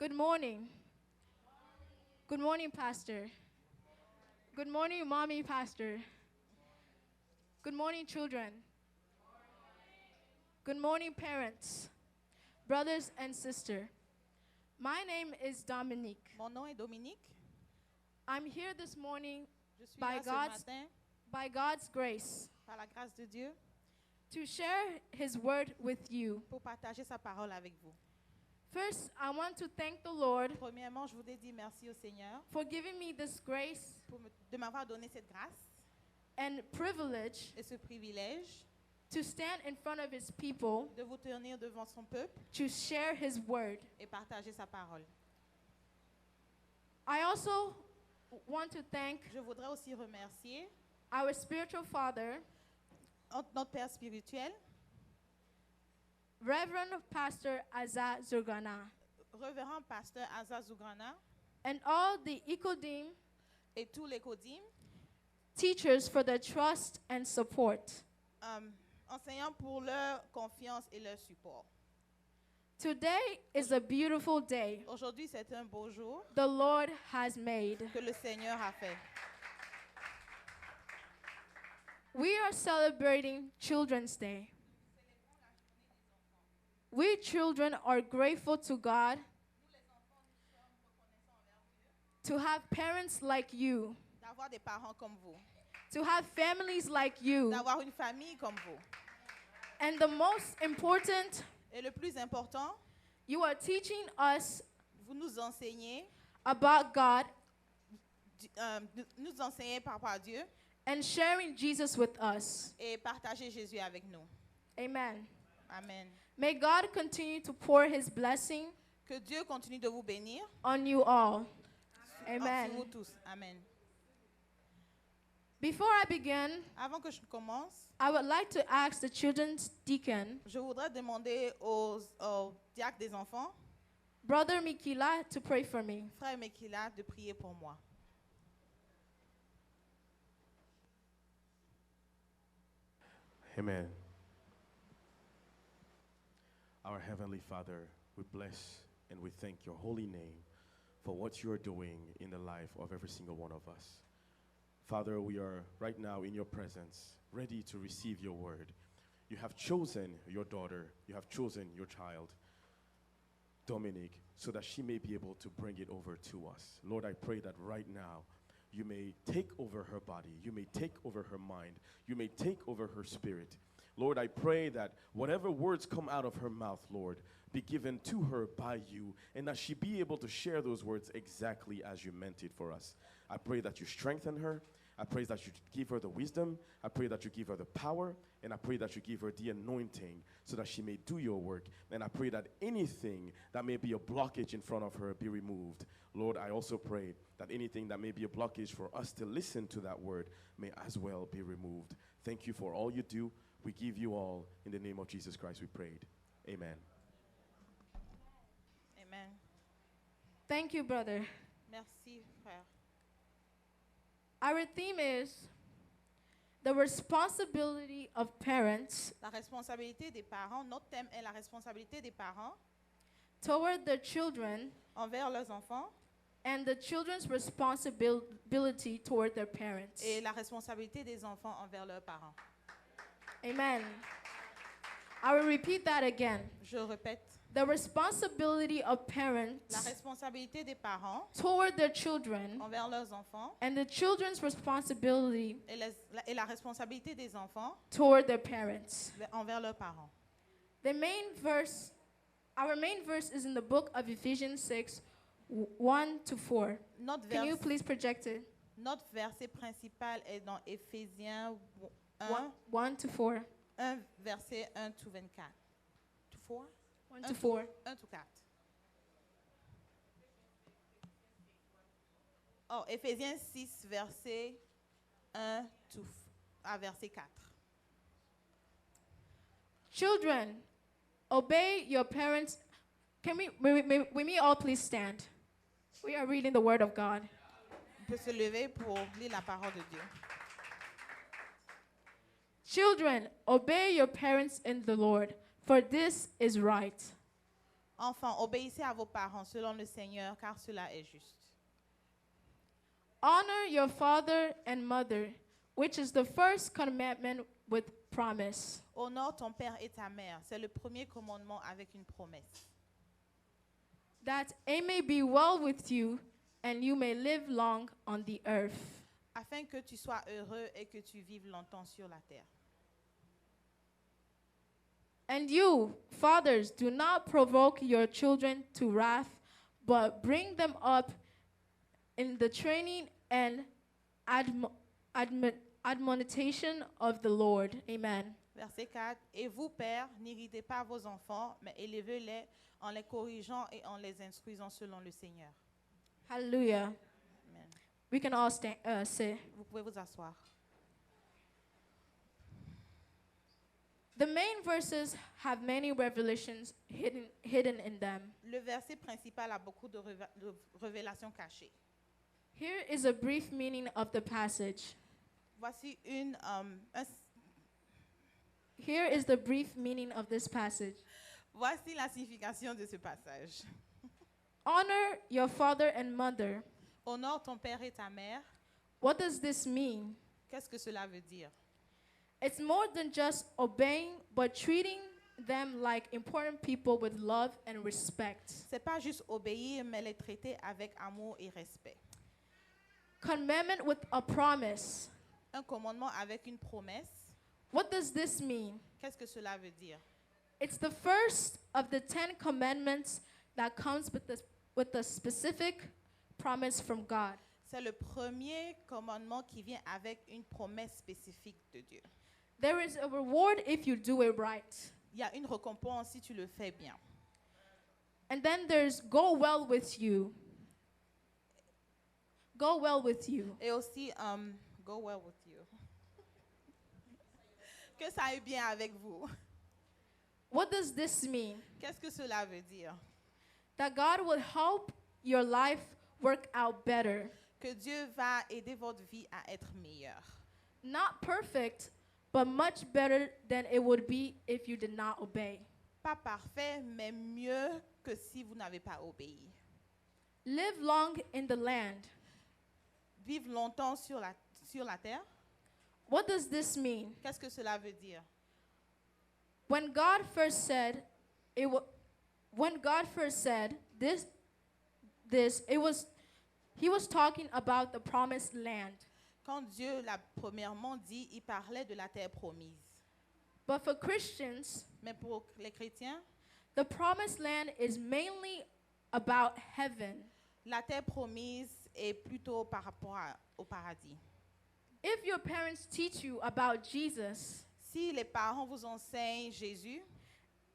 Good morning. Good morning, Pastor. Good morning, Mommy Pastor. Good morning, children. Good morning, parents, brothers and sisters. My name is Dominique. Mon nom est Dominique. I'm here this morning Je suis by là ce God's, matin, by God's grace par la grâce de Dieu, to share His word with you. pour partager sa parole avec vous. First, I want to thank the Lord Premièrement, je voudrais dire merci au Seigneur for giving me this grace de m'avoir donné cette grâce and privilege et ce privilège to stand in front of His people de vous tenir devant son peuple to share His word. et partager sa parole. I also want to thank Je voudrais aussi remercier our spiritual father, notre Père spirituel, Reverend Pastor Azza Zurgana, Révérend Pasteur Asa Zougrana and all the Ikodim et tous les Kodim, teachers for their trust and support. enseignants pour leur confiance et leur support. Today is a beautiful day Aujourd'hui, c'est un beau jour the Lord has made. que le Seigneur a fait. We are celebrating Children's Day. We children are grateful to God to have parents like you, D'avoir des parents comme vous, to have families like you, d'avoir une famille comme vous. and the most important, Et le plus important, you are teaching us vous nous enseignez, about God nous enseignez par rapport à Dieu and sharing Jesus with us. et partagez Jésus avec nous. Amen. Amen. May God continue to pour His blessing Que Dieu continue de vous bénir. on you all. Sur Amen. vous tous. Amen. Before I begin, Avant que je commence, I would like to ask the children's deacon, je voudrais demander aux diacres des enfants, Brother Mikila, to pray for me. frère Mekila, de prier pour moi. Amen. Our Heavenly Father, we bless and we thank your holy name for what you are doing in the life of every single one of us. Father, we are right now in your presence, ready to receive your word. You have chosen your daughter, you have chosen your child, Dominique, so that she may be able to bring it over to us. Lord, I pray that right now you may take over her body, you may take over her mind, you may take over her spirit. Lord, I pray that whatever words come out of her mouth, Lord, be given to her by you, and that she be able to share those words exactly as you meant it for us. I pray that you strengthen her. I pray that you give her the wisdom. I pray that you give her the power. And I pray that you give her the anointing so that she may do your work. And I pray that anything that may be a blockage in front of her be removed. Lord, I also pray that anything that may be a blockage for us to listen to that word may as well be removed. Thank you for all you do. We give you all. In the name of Jesus Christ we prayed. Amen. Amen. Thank you, brother. Merci, frère. Our theme is the responsibility of parents La responsabilité des parents, notre thème est la responsabilité des parents toward their children envers leurs enfants and the children's responsibility toward their parents. et la responsabilité des enfants envers leurs parents. Amen. I will repeat that again. Je répète, The responsibility of la parents responsabilité des parents toward their children envers leurs enfants and the children's responsibility et la responsabilité des enfants toward their parents. envers leurs parents. The main verse, our main verse is in the book of Ephesians 6, 1 to 4. Notre, Can you vers- please project it? notre verset principal est dans Éphésiens 1, 1 to 4. 1, verset 1 to 24. To 4? 1 to 4. 1 to 4. Oh, Éphésiens 6, verset 1 à verset 4. Children, obey your parents. Can we all please stand? We are reading the word of God. On peut se lever pour lire la parole de Dieu. Children, obey your parents in the Lord, for this is right. Enfants, obéissez à vos parents selon le Seigneur, car cela est juste. Honor your father and mother, which is the first commandment with promise, Honore ton père et ta mère. C'est le premier commandement avec une promesse. that it may be well with you and you may live long on the earth. Afin que tu sois heureux et que tu vives longtemps sur la terre. And you, fathers, do not provoke your children to wrath, but bring them up in the training and admonition of the Lord. Amen. Verset 4. Et vous, pères, n'irritez pas vos enfants, mais élevez-les en les corrigeant et en les instruisant selon le Seigneur. Hallelujah. Amen. We can all sit. Vous pouvez vous asseoir. The main verses have many revelations hidden in them. Le verset principal a beaucoup de révélations cachées. Here is a brief meaning of the passage. Voici Here is the brief meaning of this passage. voici la signification de ce passage. Honor your father and mother. Honore ton père et ta mère. What does this mean? Qu'est-ce que cela veut dire? It's more than just obeying, but treating them like important people with love and respect. C'est pas juste obéir, mais les traiter avec amour et respect. Commandment with a promise. Un commandement avec une promesse. What does this mean? Qu'est-ce que cela veut dire? It's the first of the 10 commandments that comes with a specific promise from God. C'est le premier commandement qui vient avec une promesse spécifique de Dieu. There is a reward if you do it right. Il y a une récompense si tu le fais bien. And then there's go well with you. Go well with you. Et aussi, go well with you. Que ça aille bien avec vous. What does this mean? Qu'est-ce que cela veut dire? That God will help your life work out better. Que Dieu va aider votre vie à être meilleure. Not perfect, but much better than it would be if you did not obey. Pas parfait, mais mieux que si vous n'avez pas obéi. Live long in the land. Vivre longtemps sur la terre. What does this mean? Qu'est-ce que cela veut dire? When God first said he was talking about the promised land. Quand Dieu l'a premièrement dit, il parlait de la terre promise. But for Christians, Mais pour les chrétiens, the promised land is mainly about heaven. la terre promise est plutôt par rapport au paradis. If your parents teach you about Jesus Si les parents vous enseignent Jésus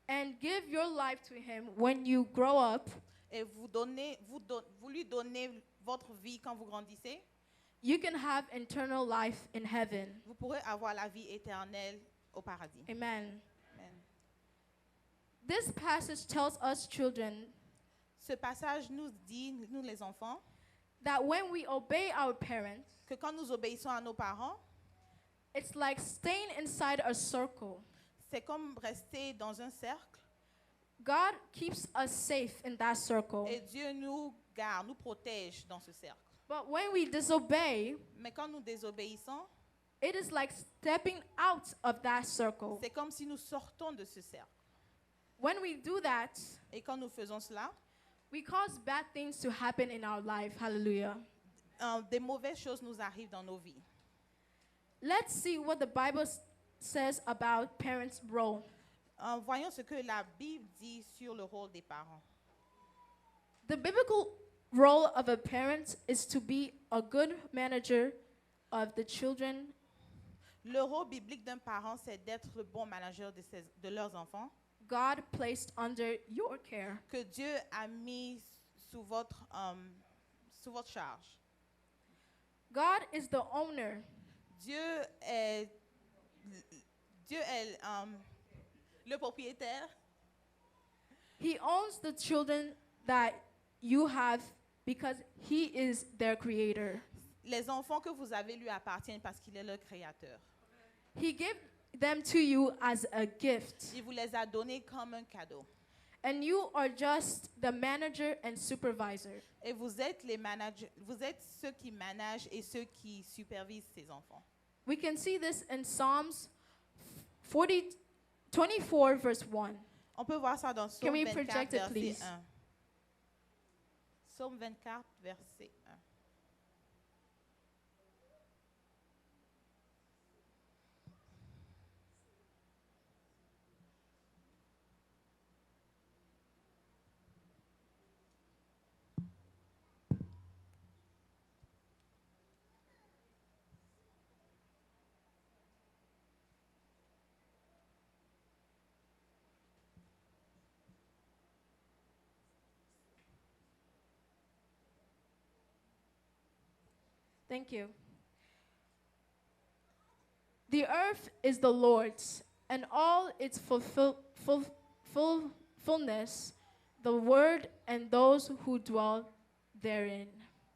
and give your life to him when you grow up, et vous lui donnez votre vie quand vous grandissez, you can have eternal life in heaven. vous pourrez avoir la vie éternelle au paradis. Amen. Amen. This passage tells us children Ce passage nous dit, nous les enfants, that when we obey our parents, que quand nous obéissons à nos parents, it's like staying inside a circle. c'est comme rester dans un cercle God keeps us safe in that circle. et Dieu nous garde, nous protège dans ce cercle. But when we disobey, Mais quand nous désobéissons, it is like stepping out of that circle. c'est comme si nous sortons de ce cercle. When we do that, Et quand nous faisons cela, we cause bad things to happen in our life. Hallelujah. des mauvaises choses nous arrivent dans nos vies. Let's see what the Bible says about parents' role. Voyons ce que la Bible dit sur le rôle des parents. The biblical role of a parent is to be a good manager of the children. Le rôle biblique d'un parent, c'est d'être le bon manager de leurs enfants, God placed under your care. que Dieu a mis sous votre charge. God is the owner. Dieu est le propriétaire. He owns the children that you have because he is their creator. Les enfants que vous avez lui appartiennent parce qu'il est leur créateur. He gave them to you as a gift. Il vous les a donnés comme un cadeau. And you are just the manager and supervisor. Et vous êtes les managers, vous êtes ceux qui managent et ceux qui supervisent ces enfants. We can see this in Psalms 24, verse 1. On peut voir ça dans Can Psaume we 24, project it, verset please? 1. Psaume 24, verset 1. Thank you. The earth is the Lord's, and all its fullness, the word and those who dwell therein.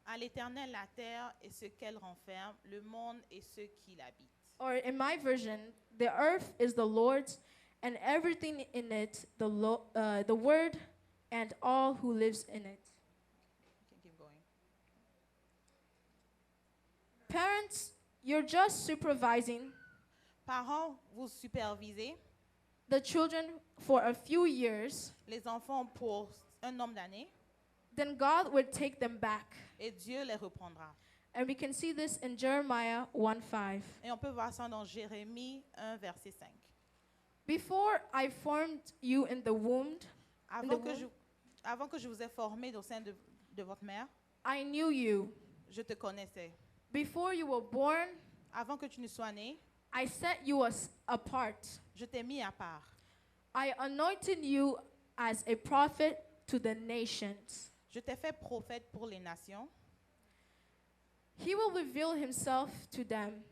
À l'Éternel la terre et ce qu'elle renferme, le monde et ceux qui l'habitent. Or in my version, the earth is the Lord's, and everything in it, the word and all who lives in it. You can keep going. Parents, you're just supervising Parents, vous supervisez the children for a few years, les enfants pour un nombre d'années then God would take them back. et Dieu les reprendra. And we can see this in Jeremiah 1:5. Et on peut voir ça dans Jérémie 1, verset 5. Before I formed you in the womb, Avant que je vous ai formé au sein de votre mère, I knew you. je te connaissais. Before you were born, Avant que tu ne sois né, I set you apart. je t'ai mis à part. I anointed you as a prophet to the nations. Je t'ai fait prophète pour les nations. He will reveal himself to them.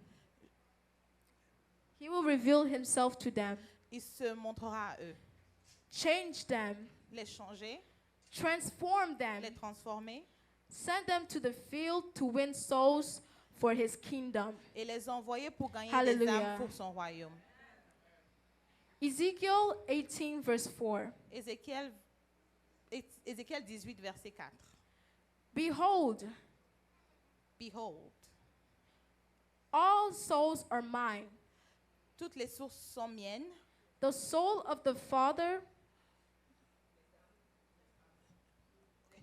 He will reveal himself to them. Il se montrera à eux. Change them. Les changer, Transform them. les transformer Send them to the field to win souls for his kingdom. et les envoyer pour gagner des Hallelujah. âmes pour son royaume. Ezekiel 18, verse 4. Ézéchiel 18, verset 4. Behold, Behold, all souls are mine. toutes les sources sont miennes. The soul of the Father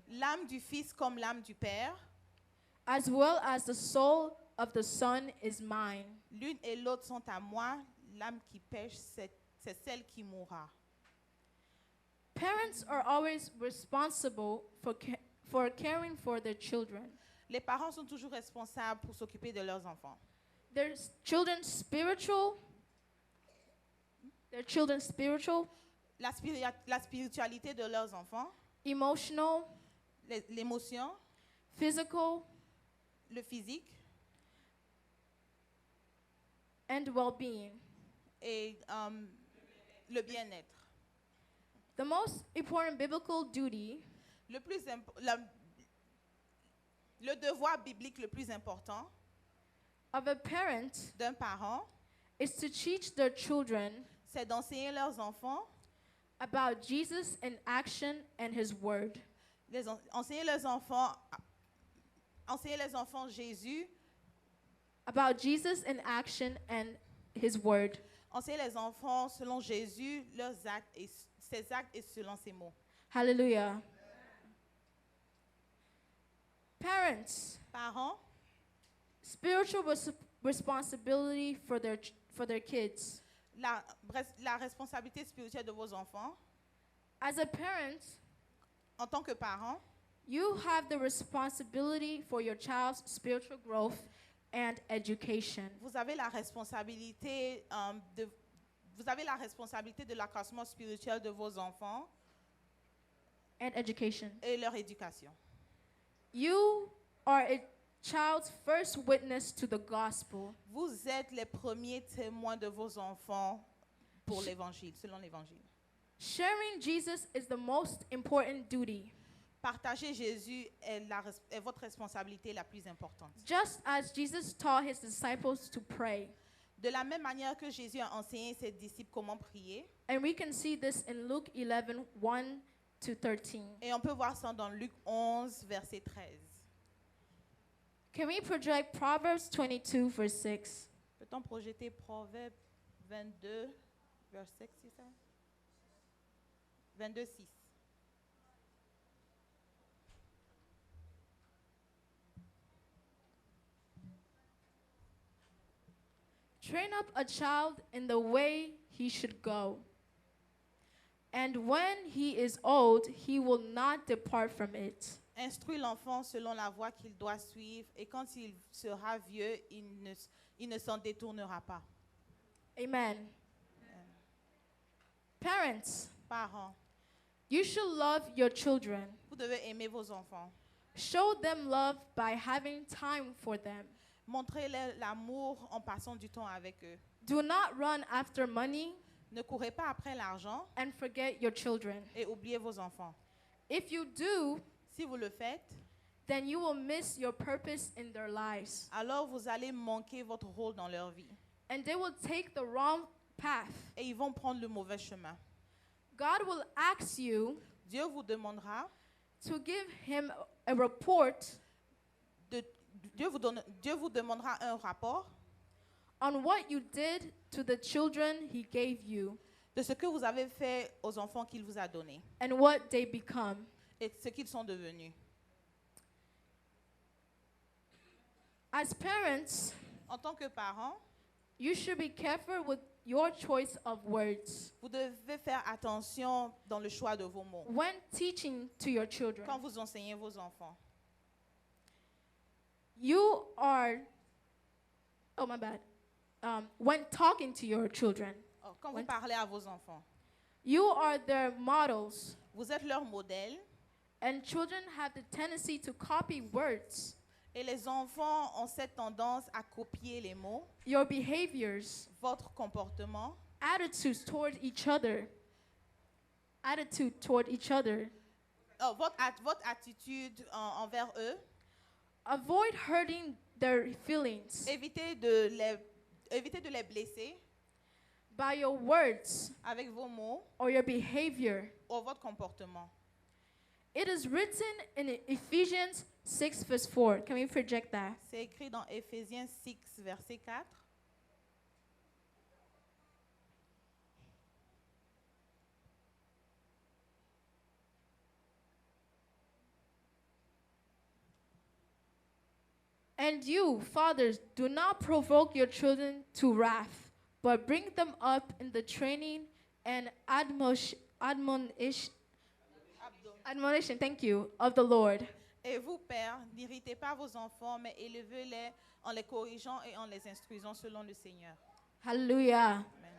L'âme du Fils comme l'âme du Père, as well as the soul of the Son is mine. l'une et l'autre sont à moi. L'âme qui pêche, c'est celle qui mourra. Parents are always responsible for caring for their children. Les parents sont toujours responsables pour s'occuper de leurs enfants. Their children's spiritual. La spiritualité de leurs enfants, Emotional, l'émotion, physical, le physique and well-being. et le bien-être. The most important biblical duty Le devoir biblique le plus important of a parent d'un parent, is to teach their children c'est d'enseigner leurs enfants, about Jesus in action and his word. enseigner les enfants Jésus, About Jesus in action and his word. enseigner les enfants selon Jésus, leurs actes et ses actes et selon ses mots. Hallelujah. Parents, Parents, spiritual responsibility for their kids. la responsabilité spirituelle de vos enfants. As a parent, En tant que parent, you have the responsibility for your child's spiritual growth and education. vous avez la responsabilité de l'accroissement spirituel de vos enfants And education. et leur éducation. You are a child's first witness to the gospel. Vous êtes les premiers témoins de vos enfants pour l'évangile, selon l'évangile. Sharing Jesus is the most important duty. Partager Jésus est votre responsabilité la plus importante. Just as Jesus taught his disciples to pray, De la même manière que Jésus a enseigné ses disciples comment prier, And we can see this in Luke 11, 1 to 13. et on peut voir ça dans Luc 11, verset 13. Can we project Proverbs 22, verse 6? Peut-on projeter Proverbe 22, verset 6, c'est ça? 22, 6. Train up a child in the way he should go. And when he is old, he will not depart from it. Instruis l'enfant selon la voie qu'il doit suivre, et quand il sera vieux, il ne s'en détournera pas. Amen. Parents, Parents, you should love your children. vous devez aimer vos enfants. Show them love by having time for them. Montrez-leur l'amour en passant du temps avec eux. Do not run after money Ne courez pas après l'argent and forget your children. et oubliez vos enfants. If you do, Si vous le faites, then you will miss your purpose in their lives. alors vous allez manquer votre rôle dans leur vie. And they will take the wrong path. Et ils vont prendre le mauvais chemin. God will ask you Dieu vous demandera, to give him a report Dieu vous demandera un rapport on what you did to the children he gave you de ce que vous avez fait aux enfants qu'il vous a donnés and what they become. et ce qu'ils sont devenus. As parents, En tant que parents, you should be careful with your choice of words vous devez faire attention dans le choix de vos mots when teaching to your children. quand vous enseignez vos enfants. You are, oh my bad, when talking to your children, Quand vous parlez à vos enfants, you are their models, vous êtes leur modèle and children have the tendency to copy words, et les enfants ont cette tendance à copier les mots, your behaviors, votre comportement, attitudes toward each other, votre attitude envers eux. Avoid hurting their feelings Évitez de les blesser by your words avec vos mots or your behavior. ou votre comportement. It is written in Ephesians 6, verse 4. Can we project that? C'est écrit dans Éphésiens 6, verset 4. And you, fathers, do not provoke your children to wrath, but bring them up in the training and admonition, thank you, of the Lord. Et vous, pères, n'irritez pas vos enfants, mais élevez-les en les corrigeant et en les instruisant selon le Seigneur. Hallelujah. Amen.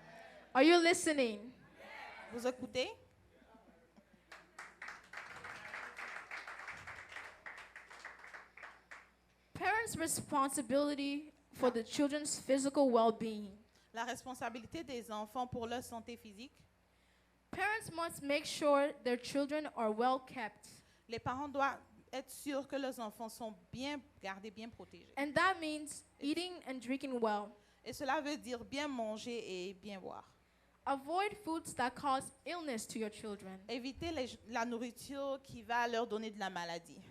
Are you listening? Vous écoutez? Parents' responsibility for the children's physical well-being. La responsabilité des enfants pour leur santé physique. Parents must make sure their children are well kept. Les parents doivent être sûrs que leurs enfants sont bien gardés, bien protégés. And that means eating and drinking well. Et cela veut dire bien manger et bien boire. Avoid foods that cause illness to your children. Évitez la nourriture qui va leur donner de la maladie.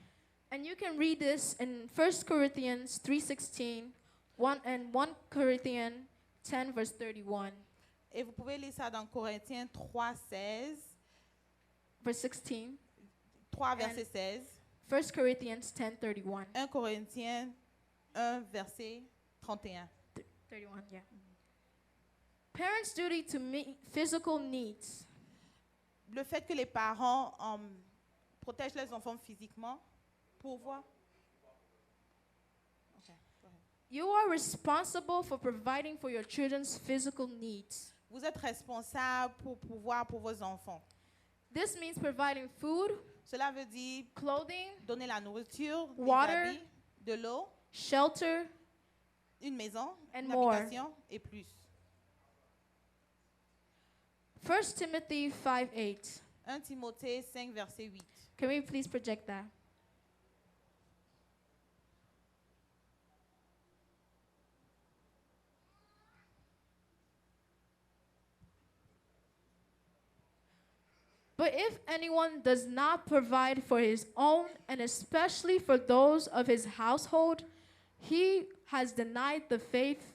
And you can read this in 1 Corinthians 3:16, 1 Corinthians 10 verse 31. Et vous pouvez lire ça dans Corinthiens 3, 16, Verse 16. 3 verset 16, 1 Corinthians 10:31. 1 Corinthiens 1 verset 31. 31, yeah. Parents' duty to meet physical needs. Le fait que les parents protègent les enfants physiquement, pourvoir. Okay, go ahead. You are responsible for providing for your children's physical needs. Vous êtes responsable pour pouvoir pour vos enfants. This means providing food, Cela veut dire clothing, donner la nourriture, des Water. habits, de l'eau, shelter, une maison, And une more. habitation et plus. 1 Timothy 5:8. 1 Timothée 5 verset 8. Can we please project that? But if anyone does not provide for his own, and especially for those of his household, he has denied the faith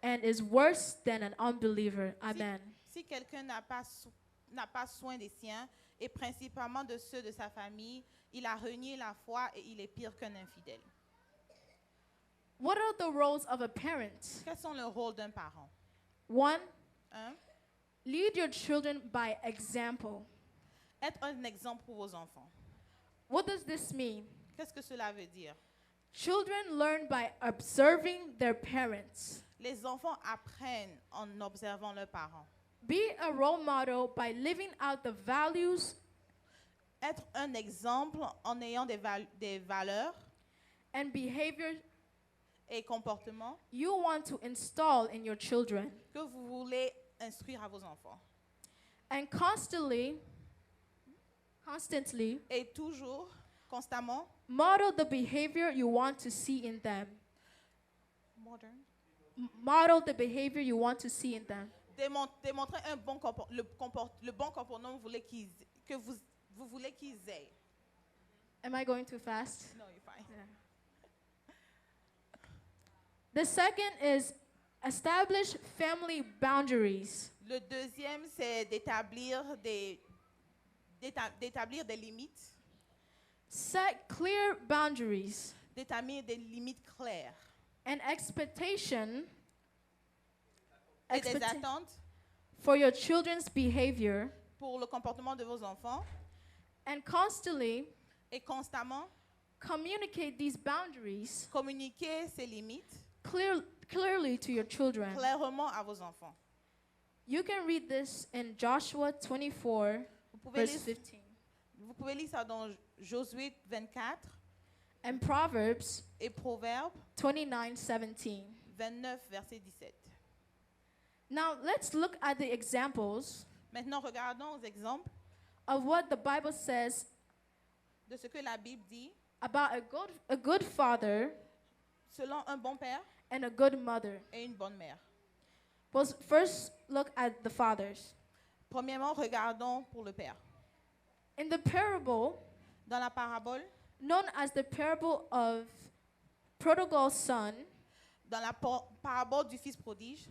and is worse than an unbeliever. Amen. Si quelqu'un n'a pas soin des siens, et principalement de ceux de sa famille, il a renié la foi et il est pire qu'un infidèle. What are the roles of a parent? Quels sont les rôles d'un parent? 1. Un, Lead your children by example. être un exemple pour vos enfants. What does this mean? Qu'est-ce que cela veut dire? Children learn by observing their parents. Les enfants apprennent en observant leurs parents. Be a role model by living out the values Être un exemple en ayant des valeurs and behavior et comportements you want to install in your children. que vous voulez instruire à vos enfants. And constantly Et toujours, constamment, model the behavior you want to see in them. modern, Model the behavior you want to see in them. démontrer un bon le bon comportement que vous voulez qu'ils aient. Am I going too fast? No, you're fine. The second is establish family boundaries. Le deuxième, c'est d'établir des limites, Set clear boundaries d'établir des limites claires and expectation et des expecta- attentes for your children's behavior, pour le comportement de vos enfants and constantly et constamment communicate these boundaries communiquer ces limites clearly to your children. clairement à vos enfants. You can read this in Joshua 24, verse 15, Vous pouvez lire ça dans Josué 24 and Proverbs et Proverbes 29:17. 29, verset 17. Now let's look at the examples Maintenant, regardons aux exemples of what the Bible says de ce que la Bible dit about a good father selon un bon père and a good mother. et une bonne mère. Well, first look at the fathers. Premièrement, regardons pour le père. In the parable, Dans la parabole, known as the parable of prodigal son, dans la parabole du fils prodige,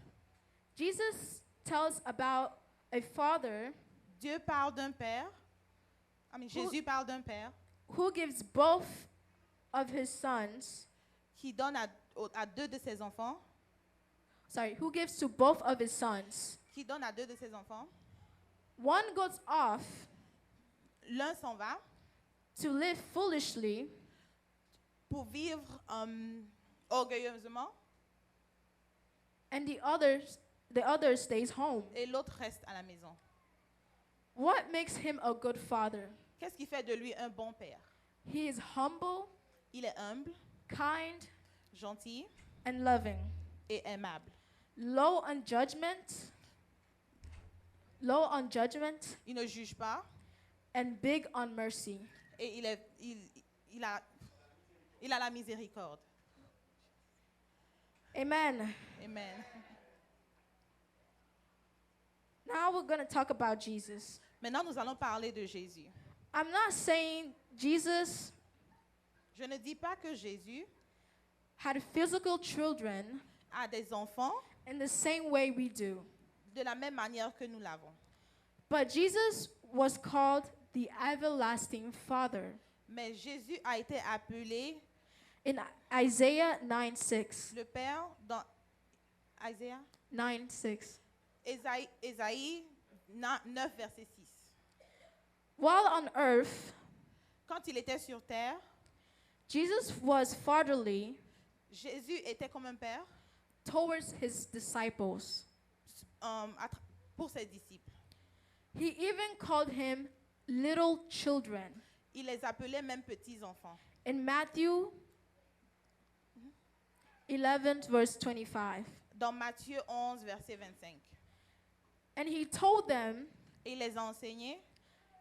Jesus tells about a father Dieu parle d'un père, Jésus parle d'un père who gives both of his sons, qui donne à deux de ses enfants, who gives to both of his sons. qui donne à deux de ses enfants. One goes off L'un s'en va to live foolishly, pour vivre orgueilleusement and the other stays home. et l'autre reste à la maison. What makes him a good father? Qu'est-ce qui fait de lui un bon père? He is humble, Il est humble, kind, gentil and loving. et aimable. Low on judgment, Il ne juge pas and big on mercy. et il a la miséricorde. Amen. Amen. Now we're going to talk about Jesus. Maintenant, nous allons parler de Jésus. I'm not saying Jesus Je ne dis pas que Jésus had physical children a des enfants in the same way we do, de la même manière que nous l'avons. but Jesus was called the everlasting Father. Mais Jésus a été appelé In Isaiah 9:6. le Père dans Isaiah, 9:6. Ésaïe 9, verset 6. While on earth, Quand il était sur terre, Jesus was fatherly Jésus était comme un père towards his disciples. Pour ses disciples. He even called him little children. Il les appelait même petits enfants. In Matthew 11, verse 25. Dans Matthieu 11, verset 25. And he told them Et il les a enseignés.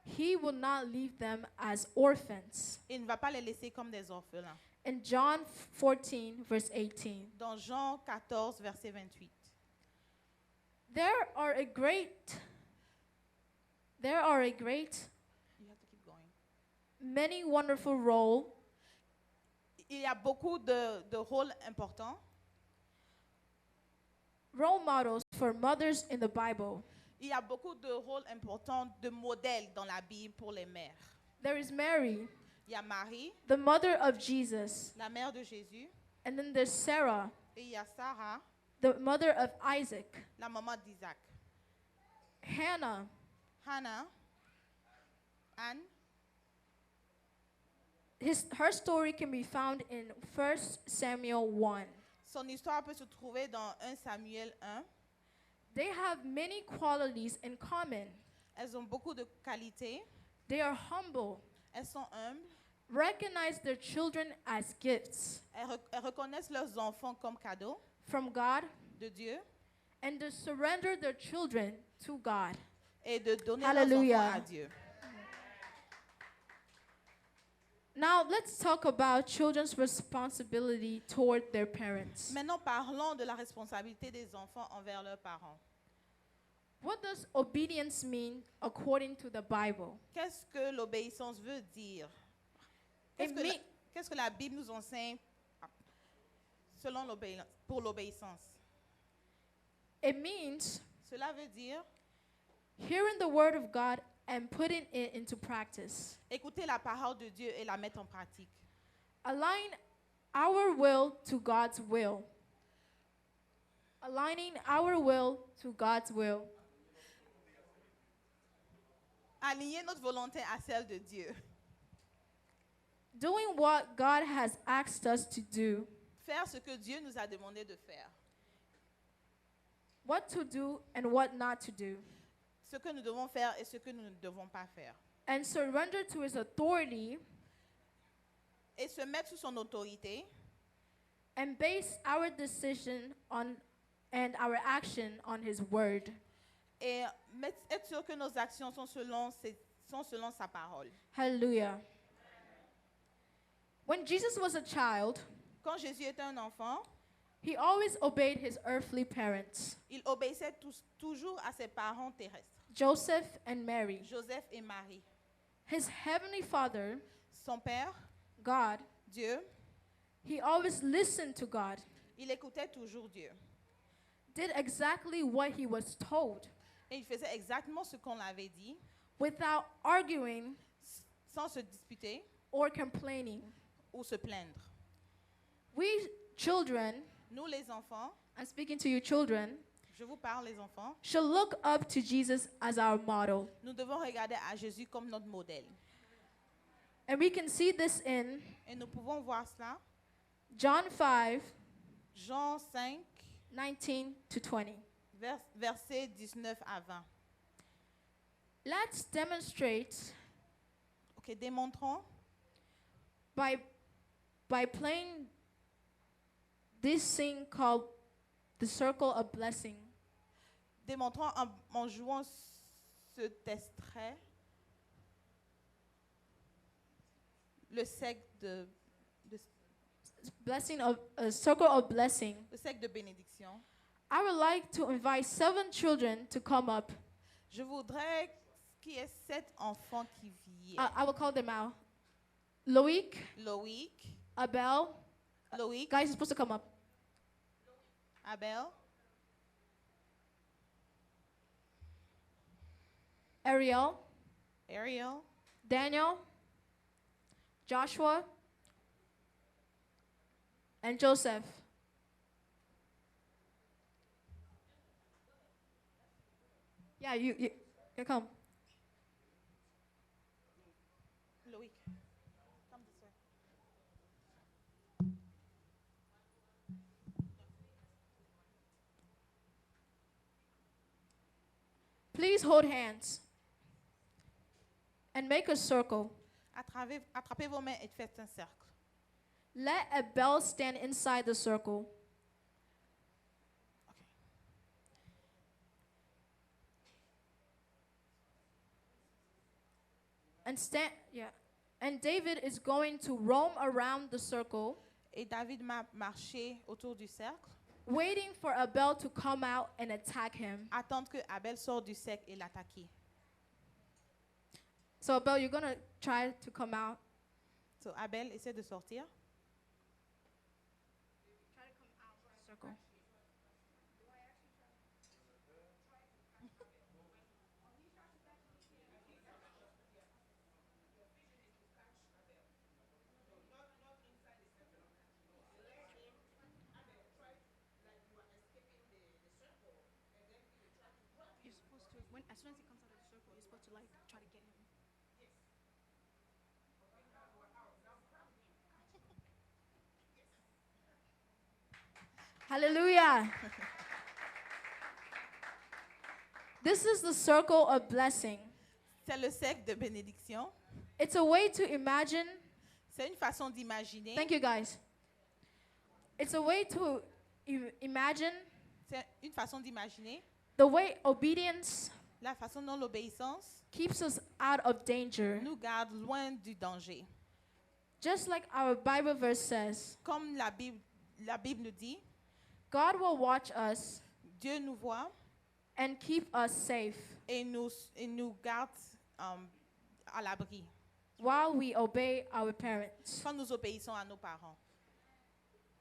he will not leave them as orphans. Il ne va pas les laisser comme des orphelins. In John 14, verse 18. Dans Jean 14, verset 28. There are a great There are a great, You have to keep going. many wonderful role Il y a beaucoup de rôles importants. role models for mothers in the Bible. Il y a beaucoup de rôles importants, de modèles dans la Bible pour les mères. There is Mary, Il y a Marie, the mother of Jesus, la mère de Jésus, and then there's Sarah, et il y a Sarah, the mother of Isaac, la maman d'Isaac. Hannah, Hannah, Anne, her story can be found in 1 Samuel 1. son histoire peut se trouver dans 1 Samuel 1. They have many qualities in common. Elles ont beaucoup de qualités. They are humble, Elles sont humbles. recognize their children as gifts Elles reconnaissent leurs enfants comme cadeaux from God, de Dieu and to surrender their children to God. et de donner Hallelujah. leurs enfants à Dieu. Now, let's talk about children's responsibility toward their parents. Maintenant, parlons de la responsabilité des enfants envers leurs parents. What does obedience mean according to the Bible? Qu'est-ce que l'obéissance veut dire? It mean- Qu'est-ce que la Bible nous enseigne selon pour l'obéissance? It means Cela veut dire hearing the word of God and putting it into practice. écouter la parole de Dieu et la mettre en pratique. Align our will to God's will. Aligning our will to God's will. Aligner notre volonté à celle de Dieu. Doing what God has asked us to do. Faire ce que Dieu nous a demandé de faire. What to do and what not to do. Ce que nous devons faire et ce que nous ne devons pas faire. And surrender to his authority Et se mettre sous son autorité and base our decision on and our action on his word. et être sûr que nos actions sont selon sa parole. Hallelujah. When Jesus was a child, Quand Jésus était un enfant, he always obeyed his earthly parents, il obéissait toujours à ses parents terrestres, Joseph and Mary. Joseph et Marie. His heavenly father, Son père, God, Dieu, he always listened to God, il écoutait toujours Dieu. did exactly what he was told, Et il faisait exactement ce qu'on l'avait dit, without arguing sans se disputer or complaining. ou se plaindre. We children, Nous, les enfants, I'm speaking to you children, je vous parle, les enfants, should look up to Jesus as our model. nous devons regarder à Jésus comme notre modèle. And we can see this in Et nous pouvons voir cela, John 5, Jean 5, 19 to 20. versets 19 à 20. Let's demonstrate Ok, démontrons by playing this thing called the circle of blessing. Démontrons en jouant cet extrait, le cercle de Blessing of a circle of blessing. le cercle de bénédiction. I would like to invite 7 children to come up. Je voudrais qu'il y ait 7 enfants qui viennent. I will call them out. Loic, Loïc, Abel. Loïc, Guys, you're supposed to come up. Abel, Ariel, Ariel, Daniel, Joshua, and Joseph. Yeah, you come. Loïc. Come this way. Please hold hands and make a circle. Attrapez vos mains et faites un cercle. Let a bell stand inside the circle. Ok. And David is going to roam around the circle, Et David m'a marché autour du cercle, waiting for a bell to come out and attack him. attendre que Abel sorte du cercle et l'attaquer. So, Abel, you're going to try to come out. So, Abel, essaie de sortir. Circle. You're supposed to, as soon as he comes out of the circle, you're supposed to like try to get him. Hallelujah. This is the circle of blessing. C'est le cercle de bénédiction. It's a way to imagine. C'est une façon d'imaginer. Thank you, guys. It's a way to imagine C'est une façon d'imaginer the way obedience la façon dont l'obéissance keeps us out of danger. nous garde loin du danger. Just like our Bible verse says, Comme la Bible nous dit, God will watch us Dieu nous voit and keep us safe et nous garde à l'abri while we obey our parents. quand nous obéissons à nos parents.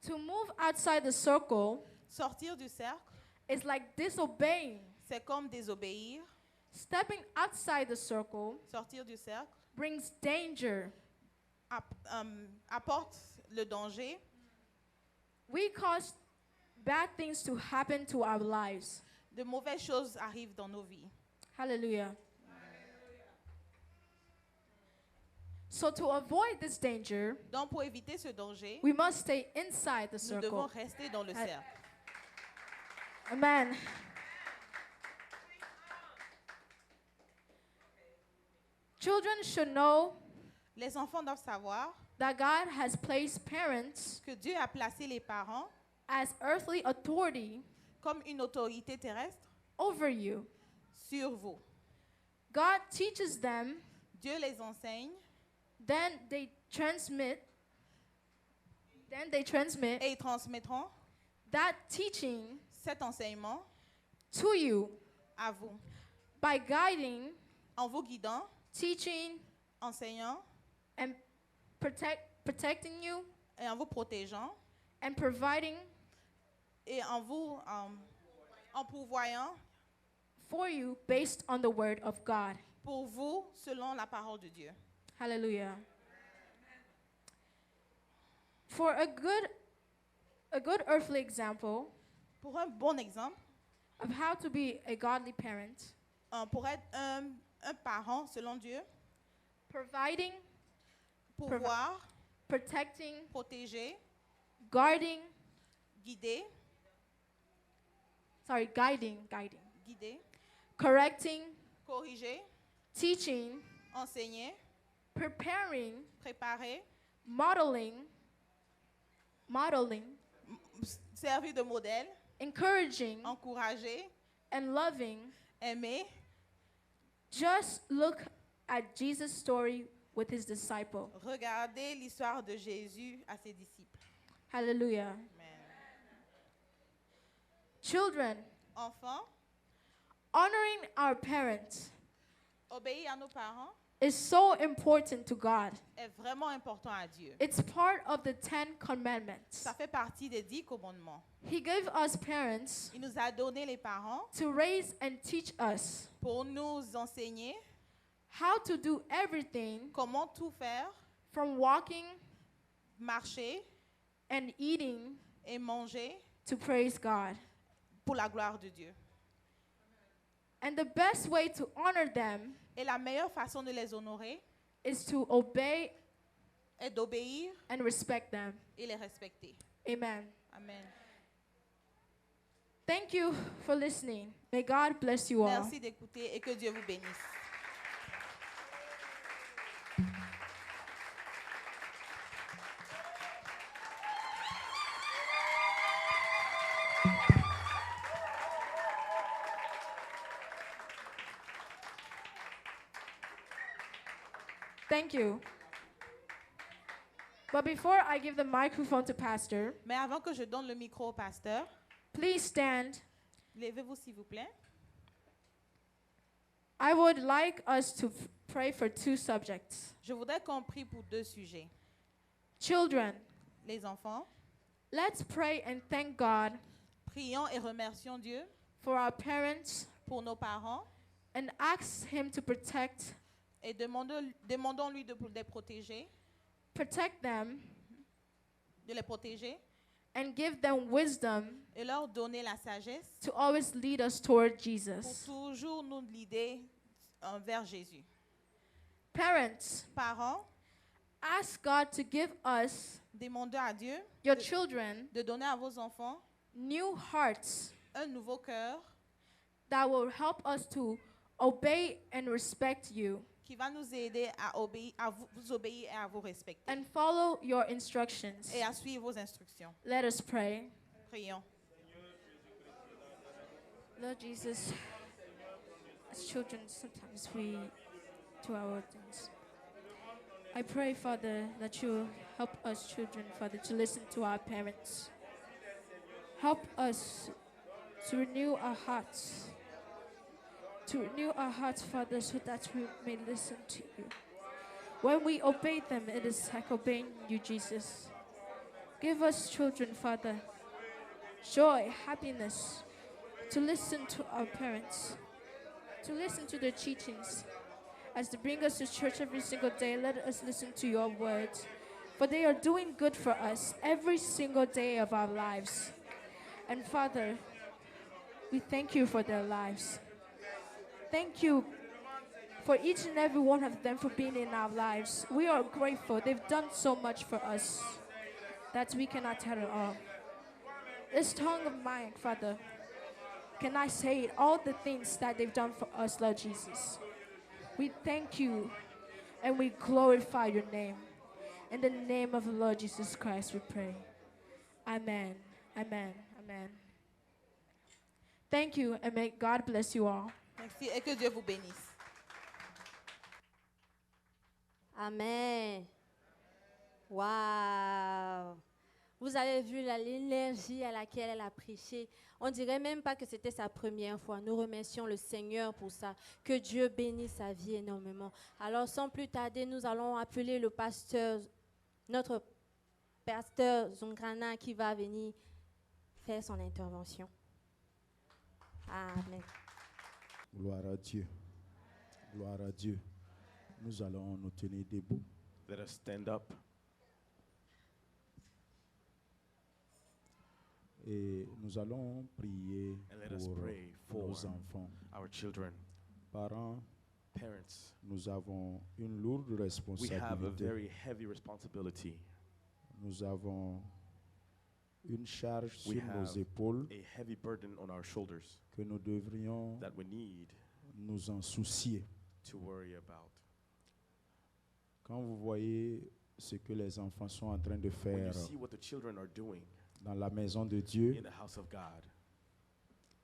To move outside the circle Sortir du cercle, is like disobeying. c'est comme désobéir. Stepping outside the circle Sortir du cercle brings danger. apporte le danger. We cause bad things to happen to our lives. De mauvaises choses arrivent dans nos vies. Hallelujah. So to avoid this danger, Donc, pour éviter ce danger, we must stay inside the nous devons circle. rester dans le Ha- cercle. Amen. Children should know Les enfants doivent savoir that God has placed parents que Dieu a placé les parents as earthly authority comme une autorité terrestre over you. sur vous. God teaches them, Dieu les enseigne then they transmit et ils transmettront that teaching cet enseignement to you à vous by guiding, en vous guidant, teaching, enseignant and protecting you et en vous protégeant and providing et en vous en pourvoyant for you based on the word of God. pour vous selon la parole de Dieu. Hallelujah. For a good earthly example Pour un bon exemple, of how to be a godly parent, pour être un parent selon Dieu, providing, pouvoir, protecting, protéger, guiding, guider, guiding, correcting, corriger, teaching, enseigner, preparing, préparer, modeling, servir de modèle, encouraging, encourager, and loving. aimer. Just look at Jesus' story with his disciple. Regardez l'histoire de Jésus à ses disciples. Hallelujah. Amen. Children, Enfants, honoring our parents obéir à nos parents is so important to God. est vraiment important à Dieu. It's part of the 10 commandments. Ça fait partie des 10 commandements. He gave us parents Il nous a donné les parents to raise and teach us pour nous enseigner how to do everything comment tout faire, from walking marcher and eating et manger to praise God. pour la gloire de Dieu. And the best way to honor them Et la meilleure façon de les honorer is to obey est d'obéir and respect them. et les respecter. Amen. Amen. Thank you for listening. May God bless you all. Merci d'écouter et que Dieu vous bénisse. Thank you. But before I give the microphone to Pastor, Mais avant que je donne le micro au pasteur, please stand levez-vous s'il vous plaît. I would like us to pray for two subjects. Je voudrais qu'on prie pour deux sujets. Children, Les enfants, let's pray and thank God prions et remercions Dieu for our parents pour nos parents and ask Him to protect et demandons-lui de les protéger, them de les protéger and give them wisdom et leur donner la sagesse to always lead us toward pour Jesus. toujours nous guider vers Jésus. Parents, Parents, ask God to give us, demandez à Dieu your children, de donner à vos enfants new hearts un nouveau cœur that will help us to obey and respect you qui va nous aider à obéir, vous obéir et à vous respecter and follow your instructions. et à suivre vos instructions. Let us pray. Prions. Lord Jesus, as children, sometimes we do our things. I pray, Father, that you help us children, Father, to listen to our parents. Help us to renew our hearts. To renew our hearts, Father, so that we may listen to you. When we obey them, it is like obeying you, Jesus. Give us children, Father, joy, happiness, to listen to our parents, to listen to their teachings. As they bring us to church every single day, let us listen to your words. For they are doing good for us every single day of our lives. And Father, we thank you for their lives. Thank you for each and every one of them for being in our lives. We are grateful. They've done so much for us that we cannot tell it all. This tongue of mine, Father, can I say all the things that they've done for us, Lord Jesus? We thank you and we glorify your name. In the name of the Lord Jesus Christ, we pray. Amen. Amen. Amen. Thank you, and may God bless you all. Merci et que Dieu vous bénisse. Amen. Waouh. Vous avez vu l'énergie à laquelle elle a prêché. On dirait même pas que c'était sa première fois. Nous remercions le Seigneur pour ça. Que Dieu bénisse sa vie énormément. Alors, sans plus tarder, nous allons appeler le pasteur, notre pasteur Zongrana, qui va venir faire son intervention. Amen. Gloire à Dieu. Gloire à Dieu. Nous allons nous tenir debout. Let us stand up. Et nous allons prier And let us pour pray for nos enfants. our children. Parents, Parents, nous avons une lourde we have a responsabilité. very heavy responsibility. Nous avons une charge We sur nos have épaules a heavy burden on our shoulders que nous devrions that we need nous en soucier. to worry about. Quand vous voyez ce que les enfants sont en train de When faire you see what the children are doing dans la maison de Dieu, in the house of God,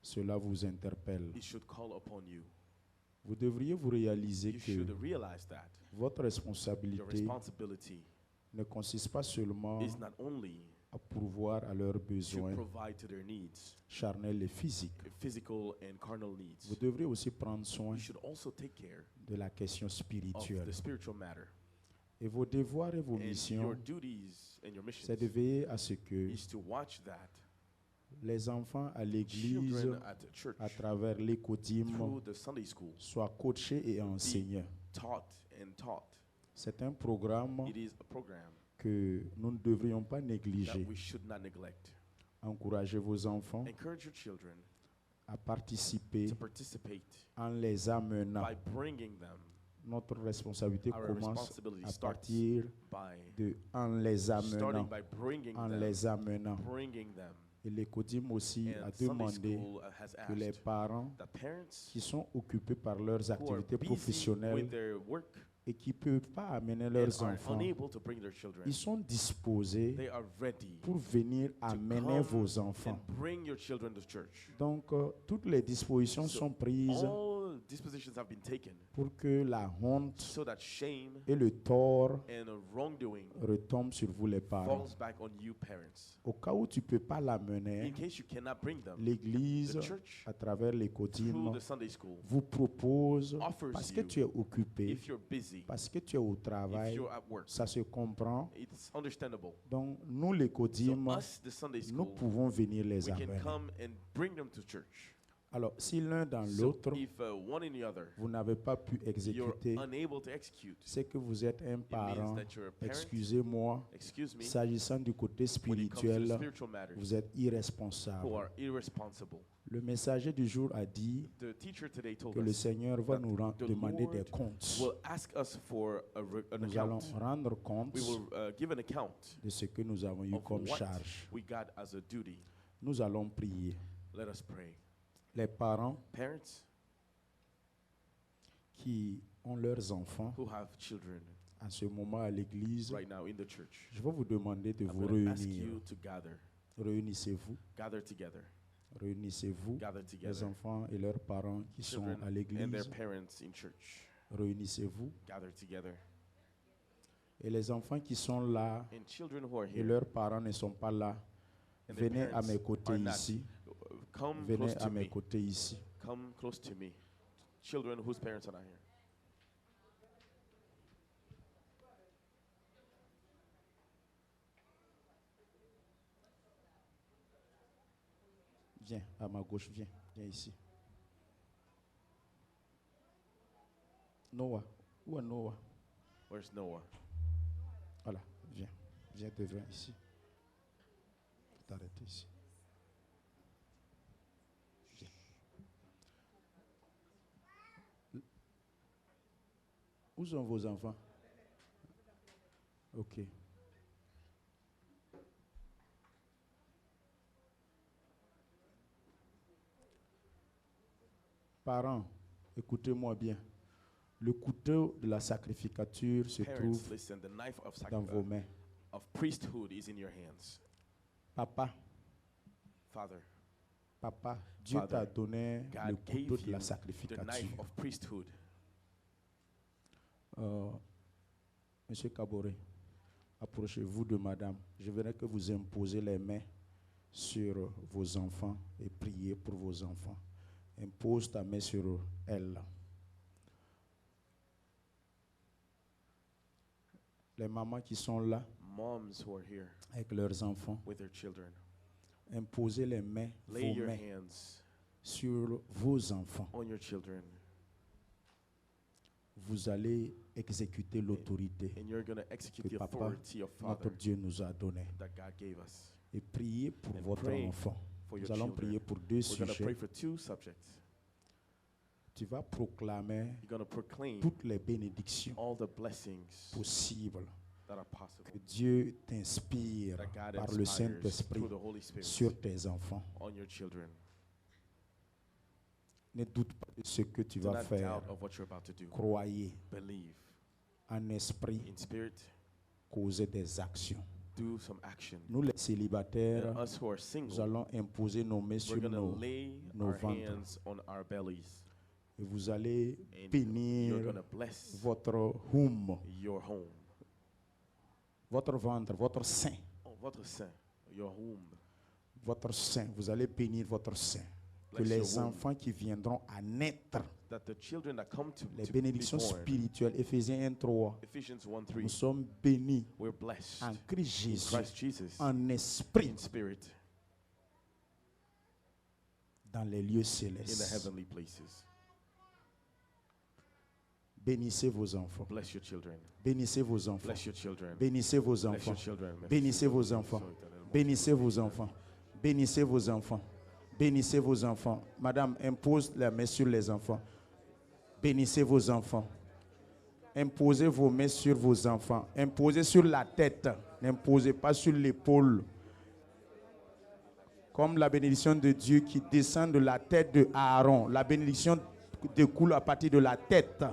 cela vous interpelle. it should call upon you. Vous devriez vous réaliser You que should realize that votre your responsabilité responsibility ne consiste pas seulement is not only à pourvoir à leurs to besoins provide to their needs, charnels et physiques. physical and carnal Vous needs. devrez aussi prendre soin You should also take care de la question of spirituelle. the spiritual matter. Et vos devoirs et vos And your missions, duties and your c'est de missions veiller à ce que is to watch that les enfants à l'église, children at the church à travers l'écotime, through the Sunday school soient coachés et enseignés. taught and taught. C'est un programme It is a program que nous ne devrions pas that négliger. we should not neglect. Encouragez vos enfants Encourage your children à participer to participate en les amenant. by bringing them. Notre responsabilité Our commence responsibility à starts partir by de en les starting amenant. by bringing En them, les amenant. bringing them. Et l'écotime aussi a And Sunday demandé school has que les asked parents that parents qui sont occupés par leurs who are activités busy professionnelles with their work et qui ne peuvent pas amener and leurs are enfants, unable to bring their children, ils sont disposés they are ready pour venir to amener come vos enfants. and bring your children to church. Donc, toutes les dispositions So sont prises all dispositions have been taken pour que la honte so that shame et le tort and wrongdoing retombent sur vous les parents. falls back on you parents. Au cas où tu ne peux pas In l'amener, case you cannot bring them, l'Église, the church, à travers les through codymes, the Sunday school, vous propose, offers parce que you, tu es occupé, if you're busy, parce que tu es au if travail, you're at work, ça se comprend. it's understandable. Donc, nous, les So codymes, us, the Sunday nous school, pouvons venir les we can amener. come and bring them to church. Alors, si l'un dans So l'autre, if one in the other, vous n'avez pas pu you're exécuter, unable to execute, c'est que vous êtes un it means parent. that you're a parent. Excusez-moi, Excuse me, s'agissant du côté when it comes to the spirituel, spiritual matters, vous êtes who irresponsable. are irresponsible. Le messager du jour a dit The teacher today told que le us Seigneur va that nous the demander des Lord comptes. will ask us for an Nous allons account. rendre compte We will give an account de ce que nous avons eu of comme what charge. we got as a duty. Nous allons prier. Let us pray. Les parents Parents qui ont leurs enfants who have children en ce moment à l'église, right now in the church, je vais vous demander de I'm vous going to ask réunir. you to gather. Réunissez-vous. Gather together. Réunissez-vous. Gather Les together. enfants et leurs parents qui sont Children à and their l'église. parents in church. Réunissez-vous. Gather together. Et les enfants qui sont là And children who are et here leurs parents ne sont pas là, and their venez à parents mes côtés are not, ici. come Venez close à to mes me. côtés ici. Come close to me. Children whose parents are not here. Viens à ma gauche, viens, viens ici. Noah, où est Noah? Where's Noah? Voilà, viens, viens devant ici. T'arrêter ici. Viens. Où sont vos enfants? Ok. Parents, écoutez-moi bien. Le couteau de la sacrificature se Parents, trouve listen, the knife dans vos mains. of priesthood is in your hands. Papa, Father, papa, Dieu Father, t'a donné God le gave couteau de you la the sacrificature. knife of priesthood. Monsieur Kaboré, approchez-vous de madame. Je voudrais que vous imposez les mains sur vos enfants et priez pour vos enfants. Impose ta main sur elle. Les mamans qui sont là Moms who are here avec leurs enfants, with their children, imposez les mains, lay vos your mains hands sur vos enfants. on your children, Vous allez exécuter l'autorité and you're going to execute que the papa, authority of notre Father Dieu, nous a donné. that God gave us. Et priez pour And votre pray enfant. For your Nous allons children. prier pour deux We're going to pray sujets. for two subjects. Tu vas proclamer You're going to proclaim toutes les bénédictions all the blessings possibles that are possible, que Dieu t'inspire that God par le inspires Saint-Esprit through the Holy Spirit sur tes enfants. on your children. Ne doute pas de ce que tu Do vas not faire. doubt of what you're about to do. Croyez Believe en esprit, in spirit, causez des actions. do some action. Nous les célibataires, And us who are nous single, allons imposer nos mains we're sur going to nos lay nos our ventres. hands on our bellies. et vous allez And you're bénir going to bless votre hum, your home. votre ventre, votre sein, Oh, votre sein, your womb. votre sein. Vous allez bénir votre sein. Que Bless les your womb. enfants qui viendront à naître, That the children that come les to be bénédictions born, spirituelles, Éphésiens 1:3, Ephesians 1:3, nous sommes bénis we're blessed en Christ in Jésus, Christ Jesus, en esprit, in spirit, dans les lieux in the célestes. heavenly places. Bénissez vos enfants. Bless your children. Bénissez vos enfants. Bless your children. Bénissez vos Bless enfants. your children. Bénissez vos enfants. Bénissez vos enfants. Bénissez vos enfants. Bénissez vos enfants. Madame, impose la main sur les enfants. Bénissez vos enfants. Imposez vos mains sur vos enfants. Imposez sur la tête. N'imposez pas sur l'épaule. Comme la bénédiction de Dieu qui descend de la tête de Aaron. La bénédiction découle à partir de la tête.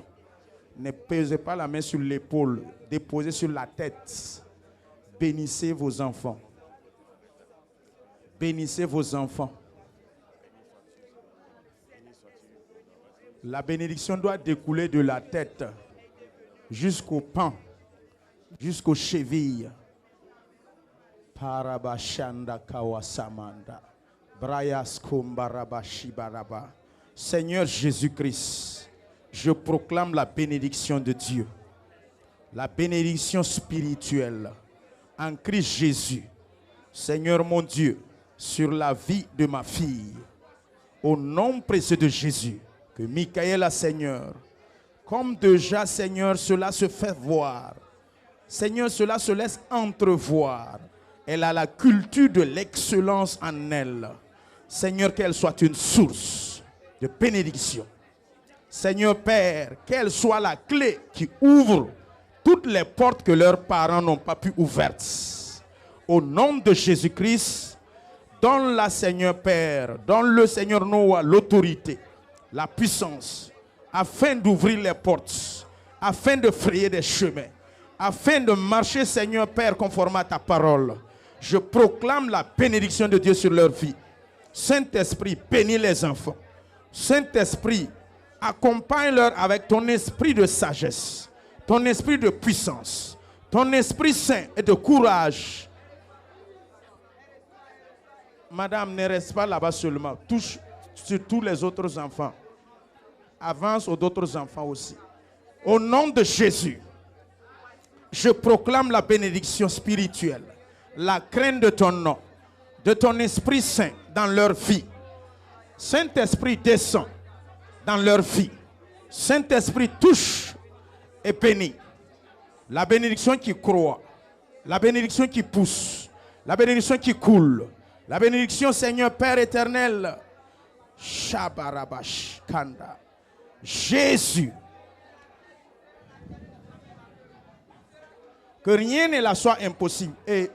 Ne posez pas la main sur l'épaule, déposez sur la tête. Bénissez vos enfants. Bénissez vos enfants. La bénédiction doit découler de la tête jusqu'au pan, jusqu'aux chevilles. Parabashanda kawasamanda. Brayas kumbarabashi-baraba. Seigneur Jésus-Christ, je proclame la bénédiction de Dieu, la bénédiction spirituelle en Christ Jésus. Seigneur mon Dieu, sur la vie de ma fille, au nom précieux de Jésus, que Michaël, Seigneur, comme déjà, Seigneur, cela se fait voir. Seigneur, cela se laisse entrevoir. Elle a la culture de l'excellence en elle. Seigneur, qu'elle soit une source de bénédiction. Seigneur Père, qu'elle soit la clé qui ouvre toutes les portes que leurs parents n'ont pas pu ouvertes. Au nom de Jésus-Christ, donne-la, Seigneur Père, donne-le, Seigneur Noah, l'autorité, la puissance, afin d'ouvrir les portes, afin de frayer des chemins, afin de marcher, Seigneur Père, conforme à ta parole. Je proclame la bénédiction de Dieu sur leur vie. Saint-Esprit, bénis les enfants. Saint-Esprit, accompagne-leur avec ton esprit de sagesse, ton esprit de puissance, ton esprit saint et de courage. Madame, ne reste pas là-bas seulement. Touche sur tous les autres enfants. Avance aux autres enfants aussi. Au nom de Jésus, je proclame la bénédiction spirituelle, la crainte de ton nom, de ton Esprit Saint dans leur vie. Saint-Esprit descend dans leur vie. Saint-Esprit touche et bénit. La bénédiction qui croît, la bénédiction qui pousse, la bénédiction qui coule, la bénédiction, Seigneur Père éternel. Shabarabash Kanda. Jésus. Que rien ne la soit impossible. Et